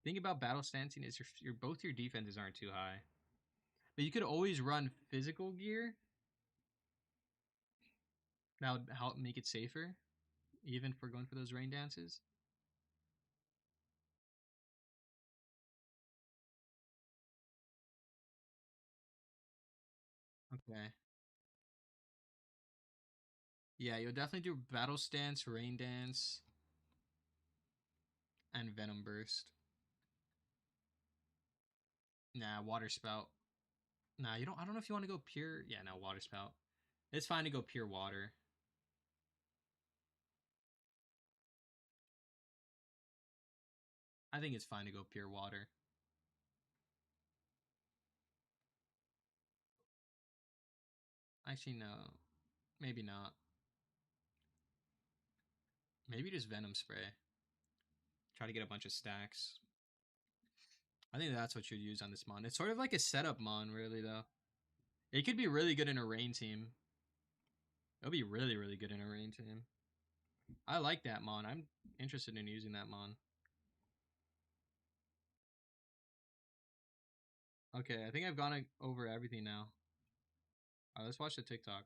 Speaker 1: Thing about battle stancing is your both your defenses aren't too high, but you could always run physical gear. That would help make it safer, even for going for those rain dances. Okay. Yeah, you'll definitely do battle stance, rain dance, and venom burst. Nah, water spout. Nah, you don't. I don't know if you want to go pure. Yeah, no, water spout. It's fine to go pure water. I think it's fine to go pure water. Actually, no. Maybe not. Maybe just venom spray. Try to get a bunch of stacks. I think that's what you'd use on this mon. It's sort of like a setup mon, really, though. It could be really good in a rain team. It'll be really, really good in a rain team. I like that mon. I'm interested in using that mon. Okay, I think I've gone over everything now. Alright, let's watch the TikTok.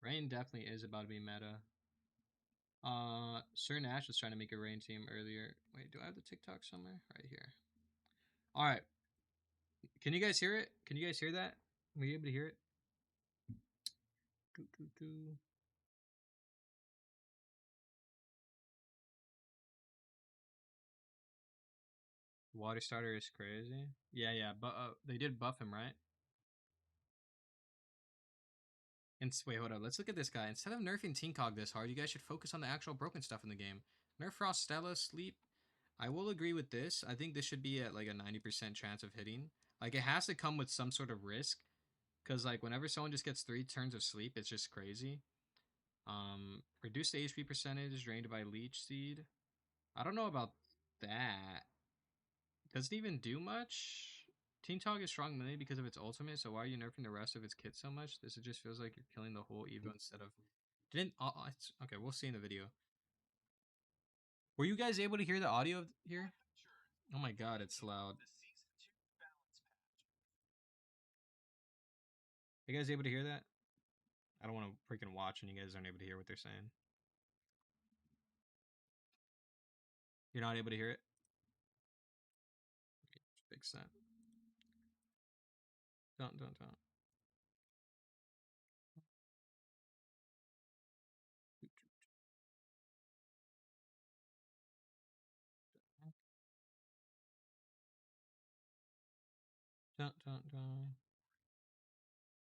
Speaker 1: Rain definitely is about to be meta. Sir Nash was trying to make a rain team earlier. Wait, do I have the TikTok somewhere? Right here. Alright. Can you guys hear it? Can you guys hear that? Were you able to hear it? Water starter is crazy. Yeah, but they did buff him, right? And wait, hold up. Let's look at this guy. Instead of nerfing Tinkog this hard, you guys should focus on the actual broken stuff in the game. Nerf Frost, Stella, Sleep. I will agree with this. I think this should be at like a 90% chance of hitting. Like, it has to come with some sort of risk. Because, like, whenever someone just gets 3 turns of sleep, it's just crazy. Reduce the HP percentage, drained by Leech Seed. I don't know about that. Doesn't even do much. Team Talk is strong melee because of its ultimate, so why are you nerfing the rest of its kit so much? This just feels like you're killing the whole Evo instead of... Didn't... okay, we'll see in the video. Were you guys able to hear the audio here? Oh my god, it's loud. Are you guys able to hear that? I don't want to freaking watch and you guys aren't able to hear what they're saying. You're not able to hear it? Fix that. Don't. Don't.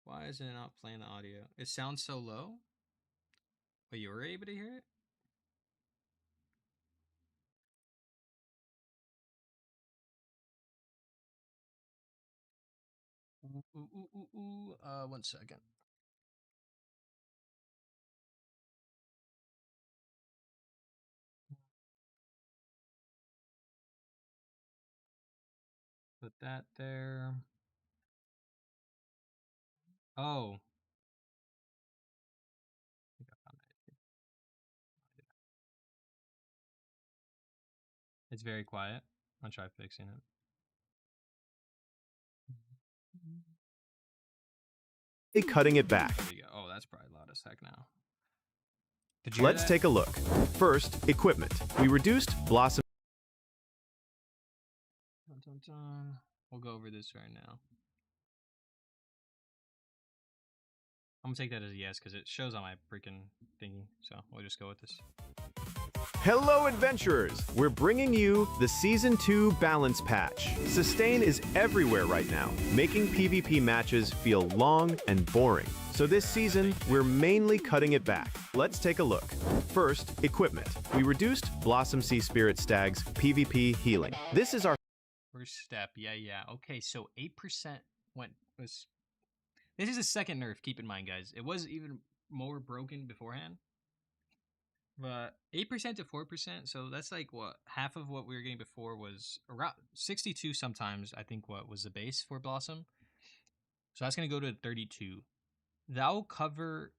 Speaker 1: Why is it not playing the audio? It sounds so low? But you were able to hear it? One second. Put that there. Oh. It's very quiet. I'll try fixing it.
Speaker 2: Cutting it back.
Speaker 1: There we go. Oh, that's probably loud as heck now. Did you
Speaker 2: Let's take a look. First, equipment. We reduced Blossom.
Speaker 1: We'll go over this right now. I'm gonna take that as a yes because it shows on my freaking thingy. So we'll just go with this.
Speaker 2: Hello, adventurers! We're bringing you the Season 2 Balance Patch. Sustain is everywhere right now, making PvP matches feel long and boring. So this season, we're mainly cutting it back. Let's take a look. First, equipment. We reduced Blossom Sea Spirit Stag's PvP healing. This is our
Speaker 1: first step. Yeah. Okay, so 8% was... This is a second nerf, keep in mind, guys. It was even more broken beforehand. But 8% to 4%, so that's like what half of what we were getting before was around 62 sometimes, I think what was the base for Blossom. So that's going to go to 32. That'll cover,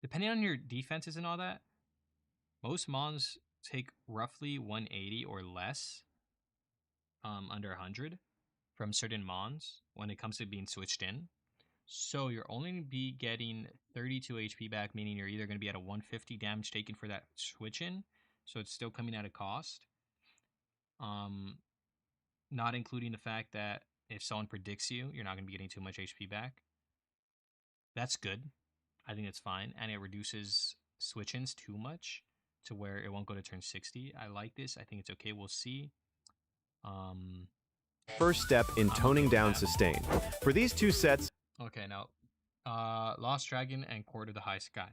Speaker 1: depending on your defenses and all that, most mons take roughly 180 or less under 100 from certain mons when it comes to being switched in. So you're only going to be getting 32 HP back, meaning you're either going to be at a 150 damage taken for that switch in, so it's still coming at a cost. Not including the fact that if someone predicts you, you're not going to be getting too much HP back. That's good. I think it's fine, and it reduces switch-ins too much to where it won't go to turn 60. I like this. I think it's okay. We'll see.
Speaker 2: First step in toning down sustain. For these two sets...
Speaker 1: Okay, now, Lost Dragon and Court of the High Sky.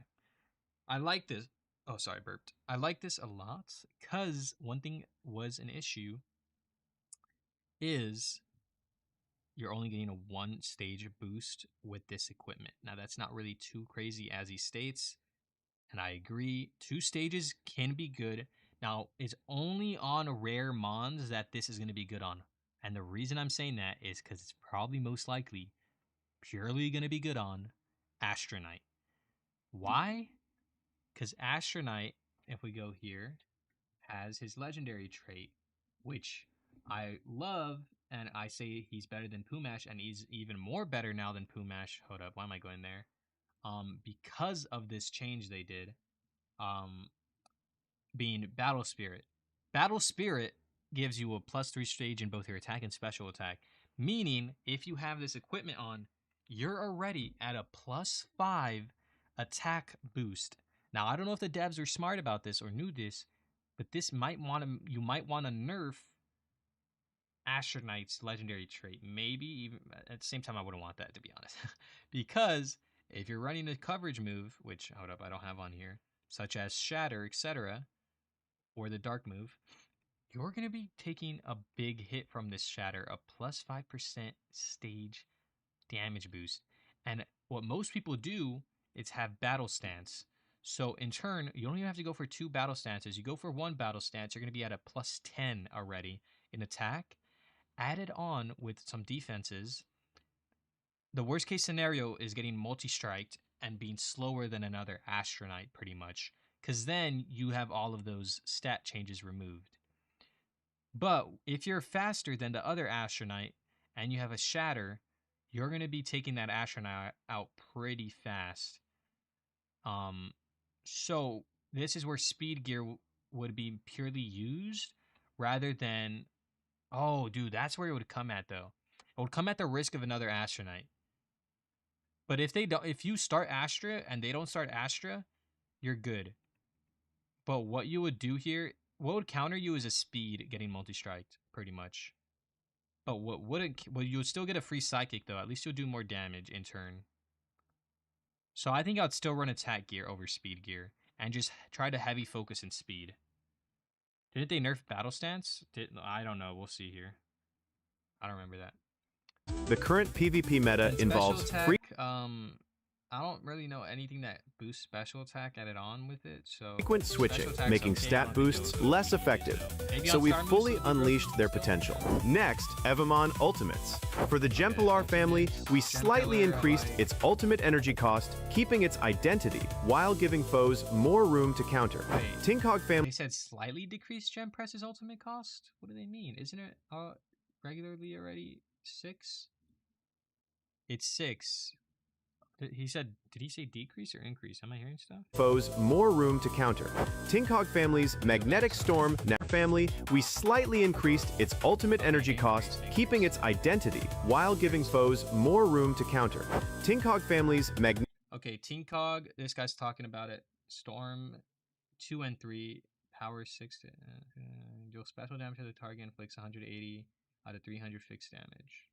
Speaker 1: I like this. Oh, sorry, burped. I like this a lot because one thing was an issue is you're only getting a 1 stage boost with this equipment. Now, that's not really too crazy as he states, and I agree. 2 stages can be good. Now, it's only on rare mons that this is going to be good on. And the reason I'm saying that is because it's probably most likely purely going to be good on Astronite. Why? Because Astronite, if we go here, has his legendary trait, which I love, and I say he's better than Pumash, and he's even more better now than Pumash. Hold up, why am I going there? Because of this change they did, um, being Battle Spirit. Battle Spirit gives you a +3 stage in both your attack and special attack, meaning if you have this equipment on, you're already at a +5 attack boost. Now, I don't know if the devs are smart about this or knew this, but this might want to, you might want to nerf Astronite's legendary trait. Maybe even at the same time, I wouldn't want that, to be honest. Because if you're running a coverage move, which, hold up, I don't have on here, such as Shatter, etc., or the dark move, you're going to be taking a big hit from this Shatter, a +5% stage damage boost. And what most people do is have battle stance. So in turn, you don't even have to go for 2 battle stances. You go for 1 battle stance, you're going to be at a +10 already in attack. Added on with some defenses, the worst case scenario is getting multi-striked and being slower than another Astronite pretty much. Because then you have all of those stat changes removed. But if you're faster than the other Astronite and you have a Shatter, you're going to be taking that Astronaut out pretty fast. So this is where speed gear would be purely used rather than, oh, dude, that's where it would come at though. It would come at the risk of another Astronite. But if they don't, if you start Astra and they don't start Astra, you're good. But what you would do here, what would counter you is a speed getting multi-striked, pretty much. But what wouldn't, well, you'll still get a free psychic though. At least you'll do more damage in turn. So I think I'd still run attack gear over speed gear and just try to heavy focus in speed. Didn't they nerf battle stance? I don't know. We'll see here. I don't remember that.
Speaker 2: The current PvP meta
Speaker 1: And
Speaker 2: involves
Speaker 1: special
Speaker 2: free
Speaker 1: attack, I don't really know anything that boosts special attack added on with it. So
Speaker 2: frequent switching, making stat boosts less effective.
Speaker 1: Maybe
Speaker 2: So
Speaker 1: on
Speaker 2: we've
Speaker 1: Star
Speaker 2: fully
Speaker 1: Moves,
Speaker 2: unleashed their potential. Next, Evomon Ultimates. For the Gempilar family, we slightly
Speaker 1: Gempilar,
Speaker 2: increased
Speaker 1: like-
Speaker 2: its ultimate energy cost, keeping its identity while giving foes more room to counter.
Speaker 1: Wait.
Speaker 2: Tinkog family.
Speaker 1: They said slightly decrease Gem Press's ultimate cost? What do they mean? Isn't it regularly already 6? It's 6. He said, did he say decrease or increase? Am I hearing stuff?
Speaker 2: Foes more room to counter. Tinkog family's Magnetic Storm family, we slightly increased its ultimate energy cost, keeping its identity while giving foes more room to counter. Tinkog family's
Speaker 1: Okay, Tinkog, this guy's talking about it. Storm 2 and 3, power 6. Deal special damage to the target, inflicts 180 out of 300 fixed damage.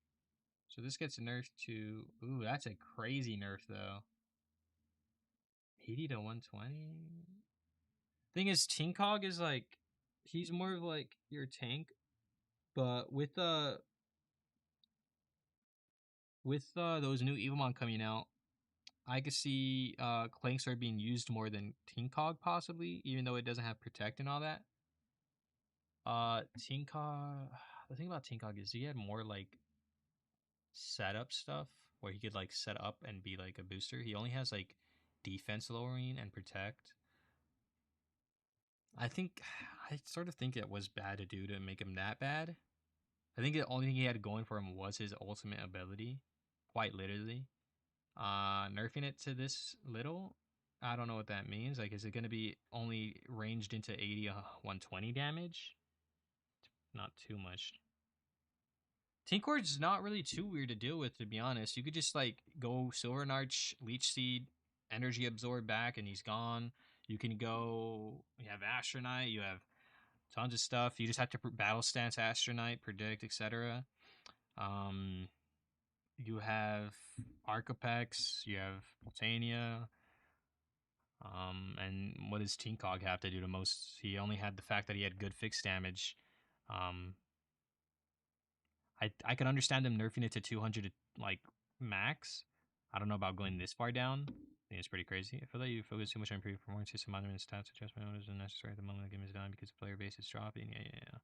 Speaker 1: So this gets nerfed to, ooh, that's a crazy nerf though. 80 to 120. Thing is, Tinkog is like, he's more of like your tank, but with those new Evomon coming out, I could see Clank Sword being used more than Tinkog possibly, even though it doesn't have Protect and all that. Tinkog, the thing about Tinkog is he had more like setup stuff where he could like set up and be like a booster. He only has like defense lowering and protect. I sort of think it was bad to do to make him that bad. I think the only thing he had going for him was his ultimate ability, quite literally. Nerfing it to this little, I don't know what that means. Like, is it going to be only ranged into 80, 120 damage? Not too much. Tinkward's not really too weird to deal with, to be honest. You could just like go Silver Arch, Leech Seed, Energy Absorb back, and he's gone. You can go. You have Astronite. You have tons of stuff. You just have to battle stance Astronite, predict, etc. You have Arcapex. You have Voltania. And what does Tinkog have to do to most? He only had the fact that he had good fixed damage. I could understand them nerfing it to 200 like max. I don't know about going this far down. I think it's pretty crazy. I feel like you focus too much on improving performance. Some other stats adjustment is unnecessary at the moment the game is done because the player base is dropping. Yeah.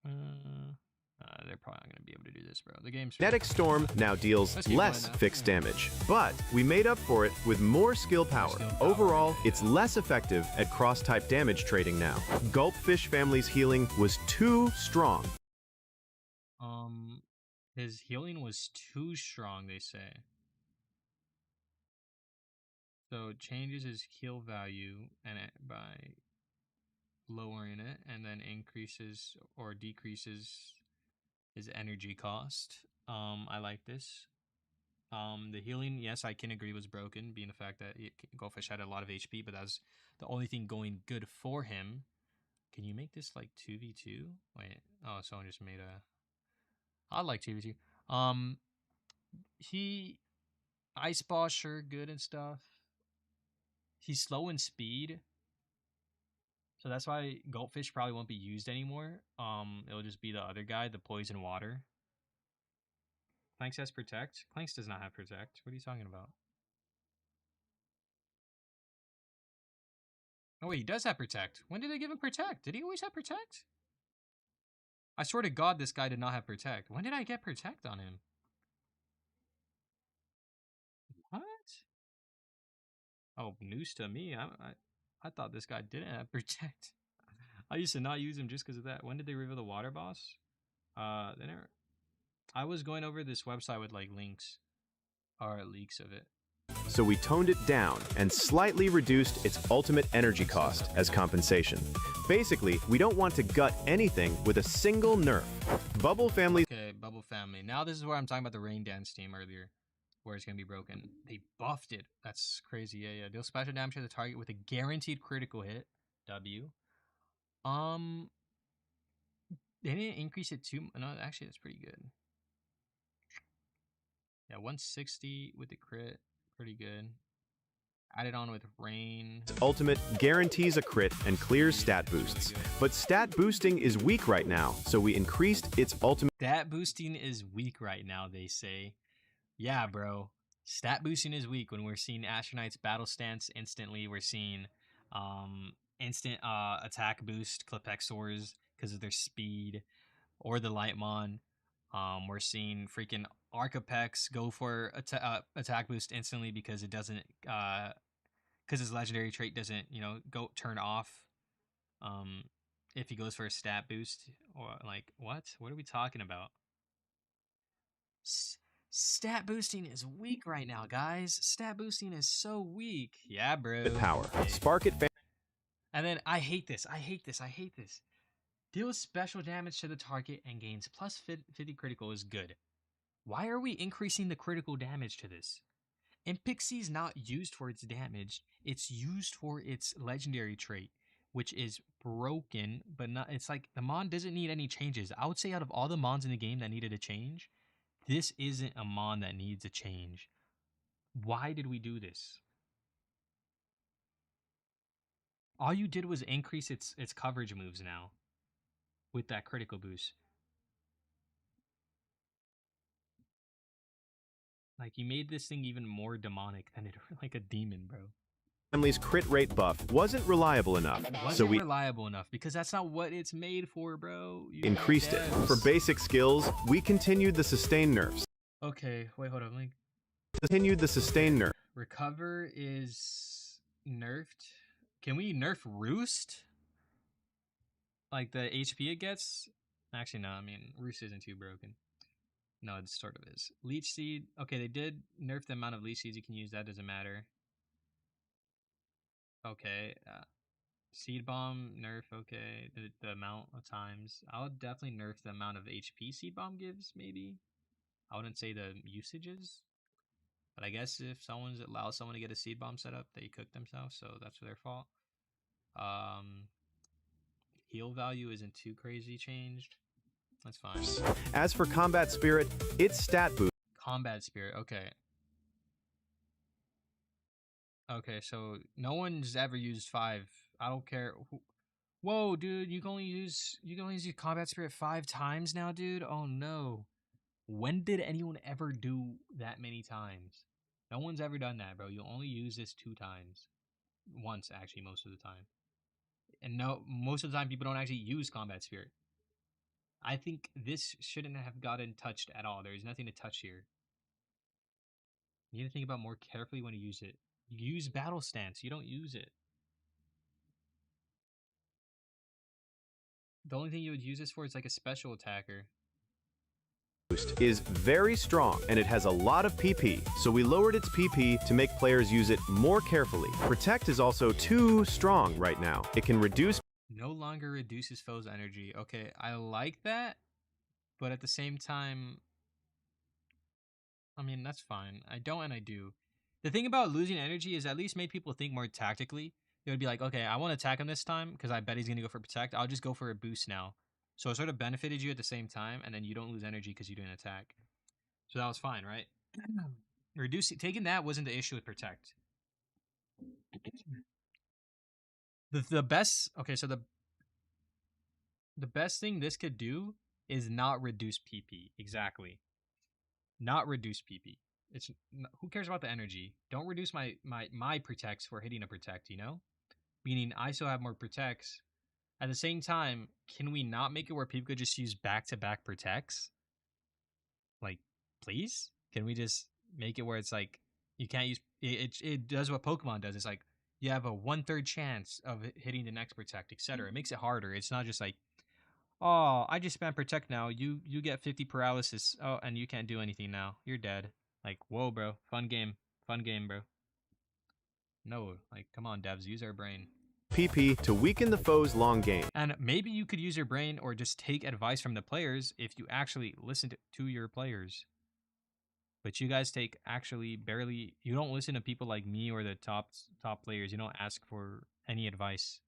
Speaker 1: They're probably not gonna be able to do this, bro. The game's
Speaker 2: Kinetic Storm now deals
Speaker 1: Let's keep going
Speaker 2: less
Speaker 1: now.
Speaker 2: fixed damage, but we made up for it with more skill power.
Speaker 1: skill power,
Speaker 2: Overall,
Speaker 1: yeah.
Speaker 2: it's less effective at cross-type damage trading now. Gulpfish family's healing was too strong.
Speaker 1: His healing was too strong, they say. So it changes his heal value and by lowering it, and then increases or decreases his energy cost. I like this. The healing, yes, I can agree was broken, being the fact that Goldfish had a lot of HP, but that was the only thing going good for him. Can you make this like 2v2? Wait, oh, someone just made a. I like 2v2. Um, he Ice Ball, sure, good and stuff. He's slow in speed, so that's why Goldfish probably won't be used anymore. It'll just be the other guy, the Poison Water. Clanks has Protect. Clanks does not have Protect. What are you talking about? Oh wait, he does have Protect. When did they give him Protect? Did he always have Protect? I swear to God, this guy did not have Protect. When did I get Protect on him? What? Oh, news to me. I thought this guy didn't have Protect. I used to not use him just because of that. When did they reveal the Water Boss? They never. I was going over this website with like links or leaks of it.
Speaker 2: So we toned it down and slightly reduced its ultimate energy cost as compensation. Basically, we don't want to gut anything with a single nerf. Bubble family.
Speaker 1: Okay, Bubble Family. Now this is where I'm talking about the Rain Dance team earlier, where it's gonna be broken. They buffed it. That's crazy. Yeah. Deal special damage to the target with a guaranteed critical hit. W. Um, they didn't increase it too. No, actually, that's pretty good. Yeah, 160 with the crit, pretty good. Added on with Rain.
Speaker 2: Ultimate guarantees a crit and clears stat boosts. But stat boosting is weak right now, so we increased its ultimate.
Speaker 1: Stat boosting is weak right now, they say. Yeah, bro. Stat boosting is weak when we're seeing Astronaut's battle stance instantly. We're seeing instant attack boost Clipexors because of their speed, or the Lightmon. We're seeing freaking Arcapex go for attack boost instantly because it doesn't because his legendary trait doesn't, go turn off if he goes for a stat boost. Or like, what are we talking about? Stat boosting is weak right now, guys. Stat boosting is so weak. Yeah, bro.
Speaker 2: Power.
Speaker 1: Okay.
Speaker 2: Spark it.
Speaker 1: And then I hate this. Deals special damage to the target and gains plus 50 critical is good. Why are we increasing the critical damage to this? And Pixie's not used for its damage. It's used for its legendary trait, which is broken, but not. It's like the Mon doesn't need any changes. I would say out of all the Mons in the game that needed a change, this isn't a Mon that needs a change. Why did we do this? All you did was increase its coverage moves now with that critical boost. Like, you made this thing even more demonic than it like a demon, bro.
Speaker 2: Family's crit rate buff wasn't reliable enough, so we
Speaker 1: reliable enough because that's not what it's made for, bro.
Speaker 2: increased it. For basic skills, we continued the sustain nerfs.
Speaker 1: Okay, wait, hold on.
Speaker 2: Continued the sustain nerf.
Speaker 1: Recover is nerfed. Can we nerf Roost? Like the HP it gets? Actually, no. I mean, Roost isn't too broken. No, it sort of is. Leech Seed. Okay, they did nerf the amount of Leech Seeds you can use. That doesn't matter. Okay. Seed Bomb, nerf, okay. The amount of times. I would definitely nerf the amount of HP Seed Bomb gives, maybe. I wouldn't say the usages. But I guess if someone's allowed someone to get a Seed Bomb set up, they cook themselves, so that's their fault. Heal value isn't too crazy changed. That's fine.
Speaker 2: As for Combat Spirit, its stat boost.
Speaker 1: Combat Spirit, okay. Okay, so no one's ever used 5. I don't care. Whoa, dude, you can only use Combat Spirit 5 times now, dude? Oh no. When did anyone ever do that many times? No one's ever done that, bro. You only use this 2 times. Once, actually, most of the time. And no, most of the time people don't actually use Combat Spirit. I think this shouldn't have gotten touched at all. There's nothing to touch here. You need to think about more carefully when you use it. You use battle stance. You don't use it. The only thing you would use this for is like a special attacker.
Speaker 2: Is very strong and it has a lot of PP, so we lowered its PP to make players use it more carefully. Protect is also too strong right now. It can reduce
Speaker 1: No longer reduces foes' energy. Okay, I like that, but at the same time, I mean, that's fine. I don't and I do. The thing about losing energy is at least made people think more tactically. They would be like, okay, I want to attack him this time because I bet he's going to go for protect. I'll just go for a boost now. So it sort of benefited you at the same time, and then you don't lose energy because you didn't attack. So that was fine, right? Reducing taking that wasn't the issue with protect. The best okay, so the best thing this could do is not reduce PP. Exactly. Not reduce PP. It's who cares about the energy? Don't reduce my protects for hitting a protect, you know? Meaning I still have more protects. At the same time, can we not make it where people could just use back-to-back protects? Like, please? Can we just make it where it's like you can't use it does what Pokemon does. It's like you have a 1/3 chance of hitting the next protect, etc. It makes it harder. It's not just like, oh, I just spam protect now. You get 50 paralysis. Oh, and you can't do anything now. You're dead. Like, whoa, bro. Fun game. Fun game, bro. No, like, come on, devs, use our brain.
Speaker 2: PP to weaken the foe's long game.
Speaker 1: And maybe you could use your brain or just take advice from the players if you actually listened to your players. But you guys take actually barely. You don't listen to people like me or the top players. You don't ask for any advice.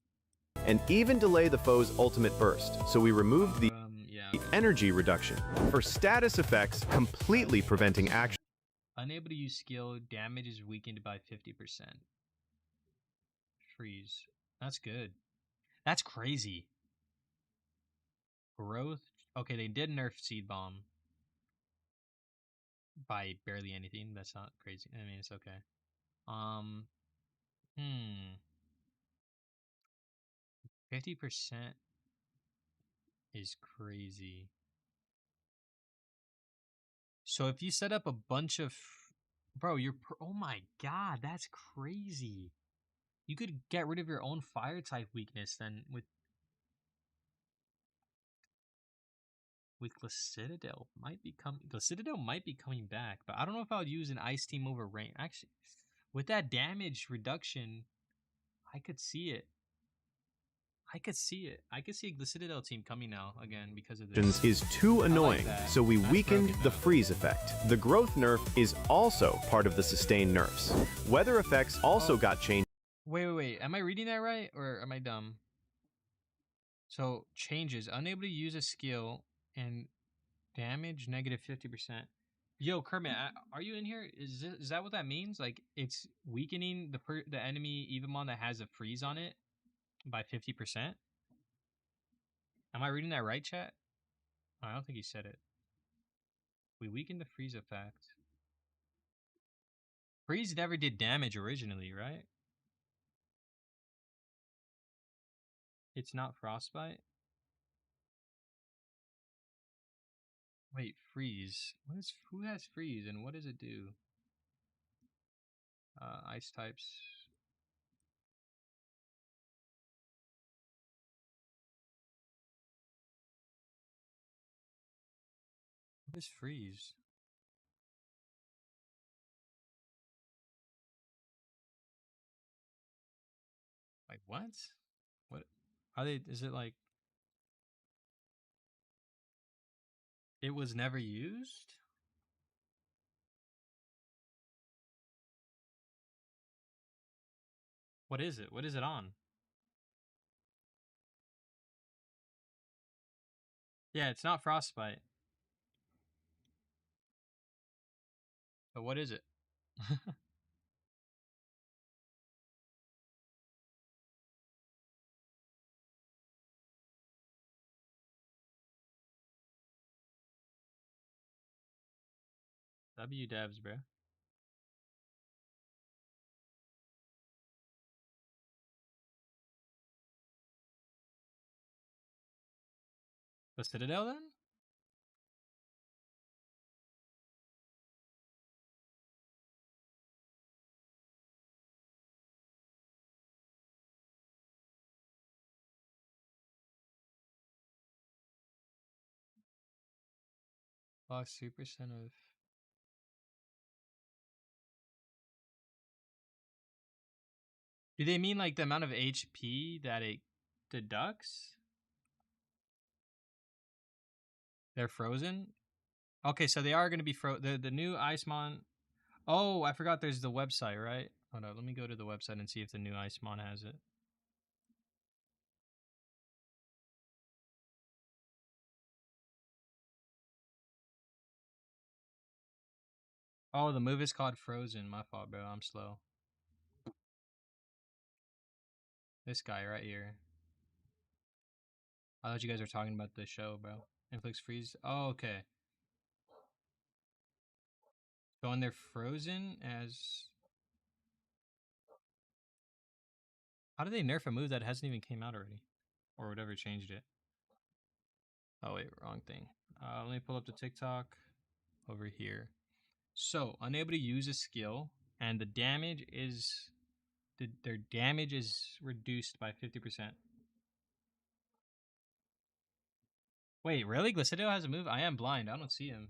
Speaker 2: And even delay the foe's ultimate burst, so we removed the
Speaker 1: Yeah. Okay.
Speaker 2: energy reduction. For status effects, completely preventing action.
Speaker 1: Unable to use skill, damage is weakened by 50%. Freeze. That's good. That's crazy. Growth. Okay, they did nerf Seed Bomb by barely anything. That's not crazy. I mean, it's okay. Um, 50% is crazy. So if you set up a bunch of, bro, oh my god, that's crazy. You could get rid of your own fire type weakness then with Glicitadel Glicitadel might be coming back, but I don't know if I would use an ice team over rain. Actually, with that damage reduction, I could see it. I could see it. I could see a Glicitadel team coming now again because of this.
Speaker 2: Is too annoying,
Speaker 1: that.
Speaker 2: so we
Speaker 1: That's
Speaker 2: weakened
Speaker 1: broken,
Speaker 2: the
Speaker 1: though.
Speaker 2: freeze effect. The growth nerf is also part of the sustained nerfs. Weather effects also got changed.
Speaker 1: Wait. Am I reading that right or am I dumb? So changes unable to use a skill and damage negative 50%. Yo, Kermit, are you in here? Is that what that means? Like it's weakening the enemy Evomon that has a freeze on it by 50%? Am I reading that right, chat? Oh, I don't think he said it. We weakened the freeze effect. Freeze never did damage originally, right? It's not frostbite. Wait, freeze. Who has freeze and what does it do? Ice types. What is freeze? Like what? What are they? Is it like it was never used? What is it? What is it on? Yeah, it's not frostbite. But what is it? W devs, bro. The Citadel then? Lost 3% of. Do they mean like the amount of HP that it deducts? They're frozen? Okay, so they are going to be the new Icemon. Oh, I forgot there's the website, right? Hold on, let me go to the website and see if the new Icemon has it. Oh, the move is called Frozen. My fault, bro. I'm slow. This guy right here. I thought you guys were talking about the show, bro. Inflix Freeze. Oh, okay. So when they're frozen as... How did they nerf a move that hasn't even came out already? Or whatever changed it. Oh, wait. Wrong thing. Let me pull up the TikTok over here. So, unable to use a skill, and the damage is... Their damage is reduced by 50%. Wait, really? Glissadale has a move? I am blind. I don't see him.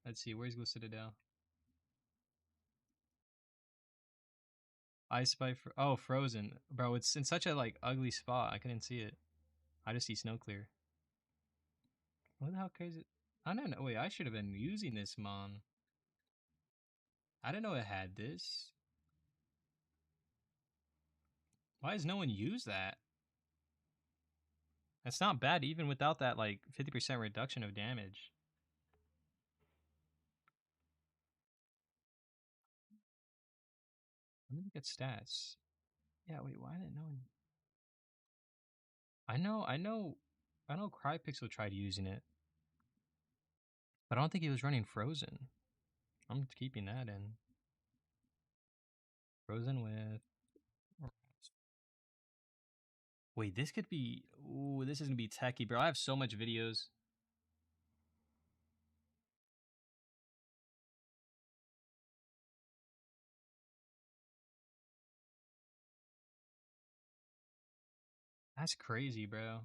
Speaker 1: Let's see. Where's Glissadale? Ice Spike. Oh, Frozen. Bro, it's in such a like ugly spot. I couldn't see it. I just see snow clear. What the hell crazy? I don't know. Wait, I should have been using this, Mon. I didn't know it had this. Why has no one used that? That's not bad even without that like 50% reduction of damage. Let me look at stats. Yeah, wait, why didn't no one... I know Crypixel tried using it. But I don't think he was running Frozen. I'm keeping that in. Frozen with... Wait, this could be... Ooh, this is going to be techie, bro. I have so much videos. That's crazy, bro.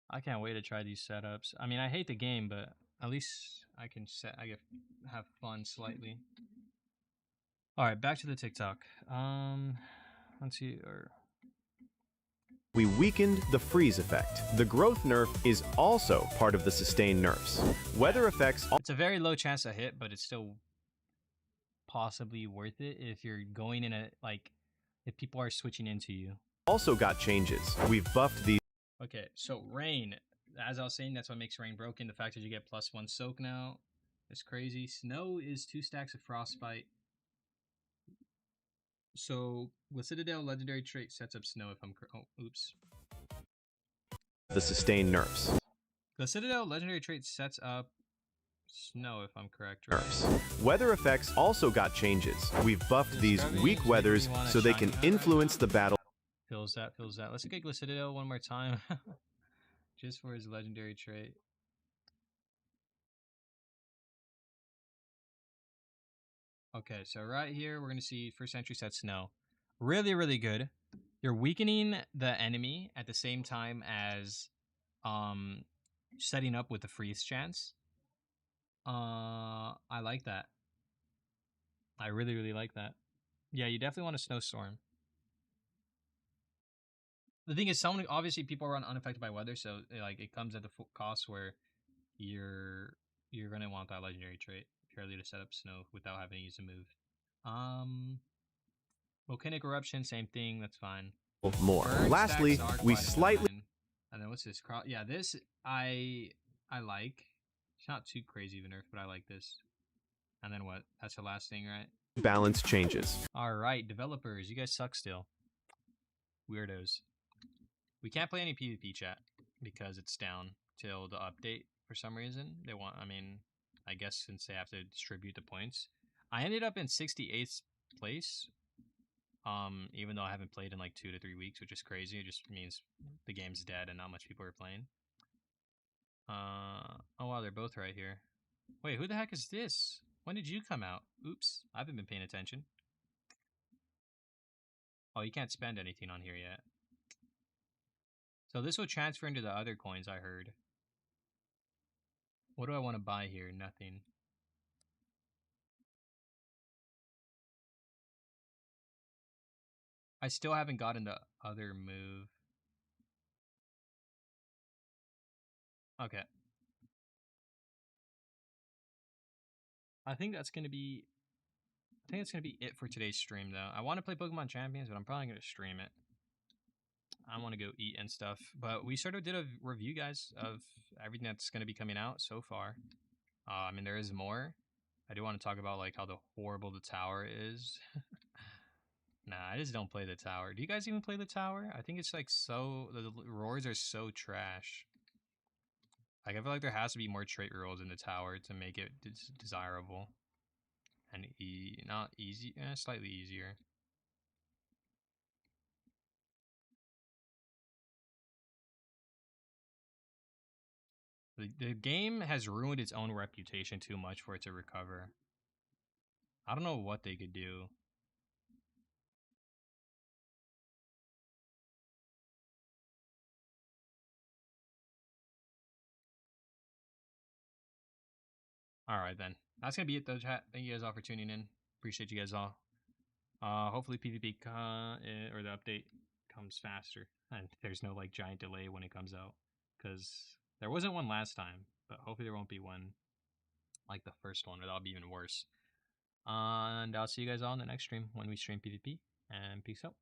Speaker 1: I can't wait to try these setups. I mean, I hate the game, but at least I can have fun slightly. All right, back to the TikTok. Let's see.
Speaker 2: We weakened the freeze effect. The growth nerf is also part of the sustained nerfs. Weather effects...
Speaker 1: It's a very low chance to hit, but it's still possibly worth it if you're going in a, like, if people are switching into you.
Speaker 2: Also got changes. We've buffed these...
Speaker 1: Okay, so Rain. As I was saying, that's what makes Rain broken. The fact that you get +1 soak now is crazy. Snow is 2 stacks of Frostbite. So, with Citadel, legendary trait sets up Snow if I'm oh, oops.
Speaker 2: The sustained nerfs.
Speaker 1: The Citadel legendary trait sets up Snow if I'm correct, right?
Speaker 2: Nerfs. Weather effects also got changes. We've buffed these weak weathers so they can influence the battle.
Speaker 1: Feels that. Let's get Citadel one more time. Just for his legendary trait. Okay, so right here, we're going to see first entry set Snow. Really, really good. You're weakening the enemy at the same time as setting up with the freeze chance. I like that. I really, really like that. Yeah, you definitely want a Snowstorm. The thing is, obviously people run unaffected by weather, so like it comes at the cost where you're gonna want that legendary trait purely to set up Snow without having to use a move. Volcanic Eruption, same thing. That's fine.
Speaker 2: More. Lastly, we slightly...
Speaker 1: And then what's this? Yeah, this I like. It's not too crazy of a nerf, but I like this. And then what? That's the last thing, right?
Speaker 2: Balance changes.
Speaker 1: All right, developers, you guys suck still. Weirdos. We can't play any PvP chat because it's down till the update for some reason. I guess since they have to distribute the points. I ended up in 68th place. Even though I haven't played in like 2 to 3 weeks, which is crazy. It just means the game's dead and not much people are playing. Oh wow, they're both right here. Wait, who the heck is this? When did you come out? Oops, I haven't been paying attention. Oh, you can't spend anything on here yet. So this will transfer into the other coins, I heard. What do I want to buy here? Nothing. I still haven't gotten the other move. Okay. I think that's gonna be it for today's stream though. I want to play Pokemon Champions, but I'm probably gonna stream it. I want to go eat and stuff. But we sort of did a review, guys, of everything that's gonna be coming out so far. I mean, there is more. I do want to talk about like how the horrible the tower is. Nah, I just don't play the tower. Do you guys even play the tower? I think it's like so the roars are so trash. Like I feel like there has to be more trait rolls in the tower to make it desirable and not easy, slightly easier. The game has ruined its own reputation too much for it to recover. I don't know what they could do. All right then, that's gonna be it though, chat. Thank you guys all for tuning in. Appreciate you guys all. Hopefully PvP or the update comes faster, and there's no like giant delay when it comes out, because there wasn't one last time. But hopefully there won't be one like the first one, or that'll be even worse. And I'll see you guys all in the next stream when we stream PvP. And peace out.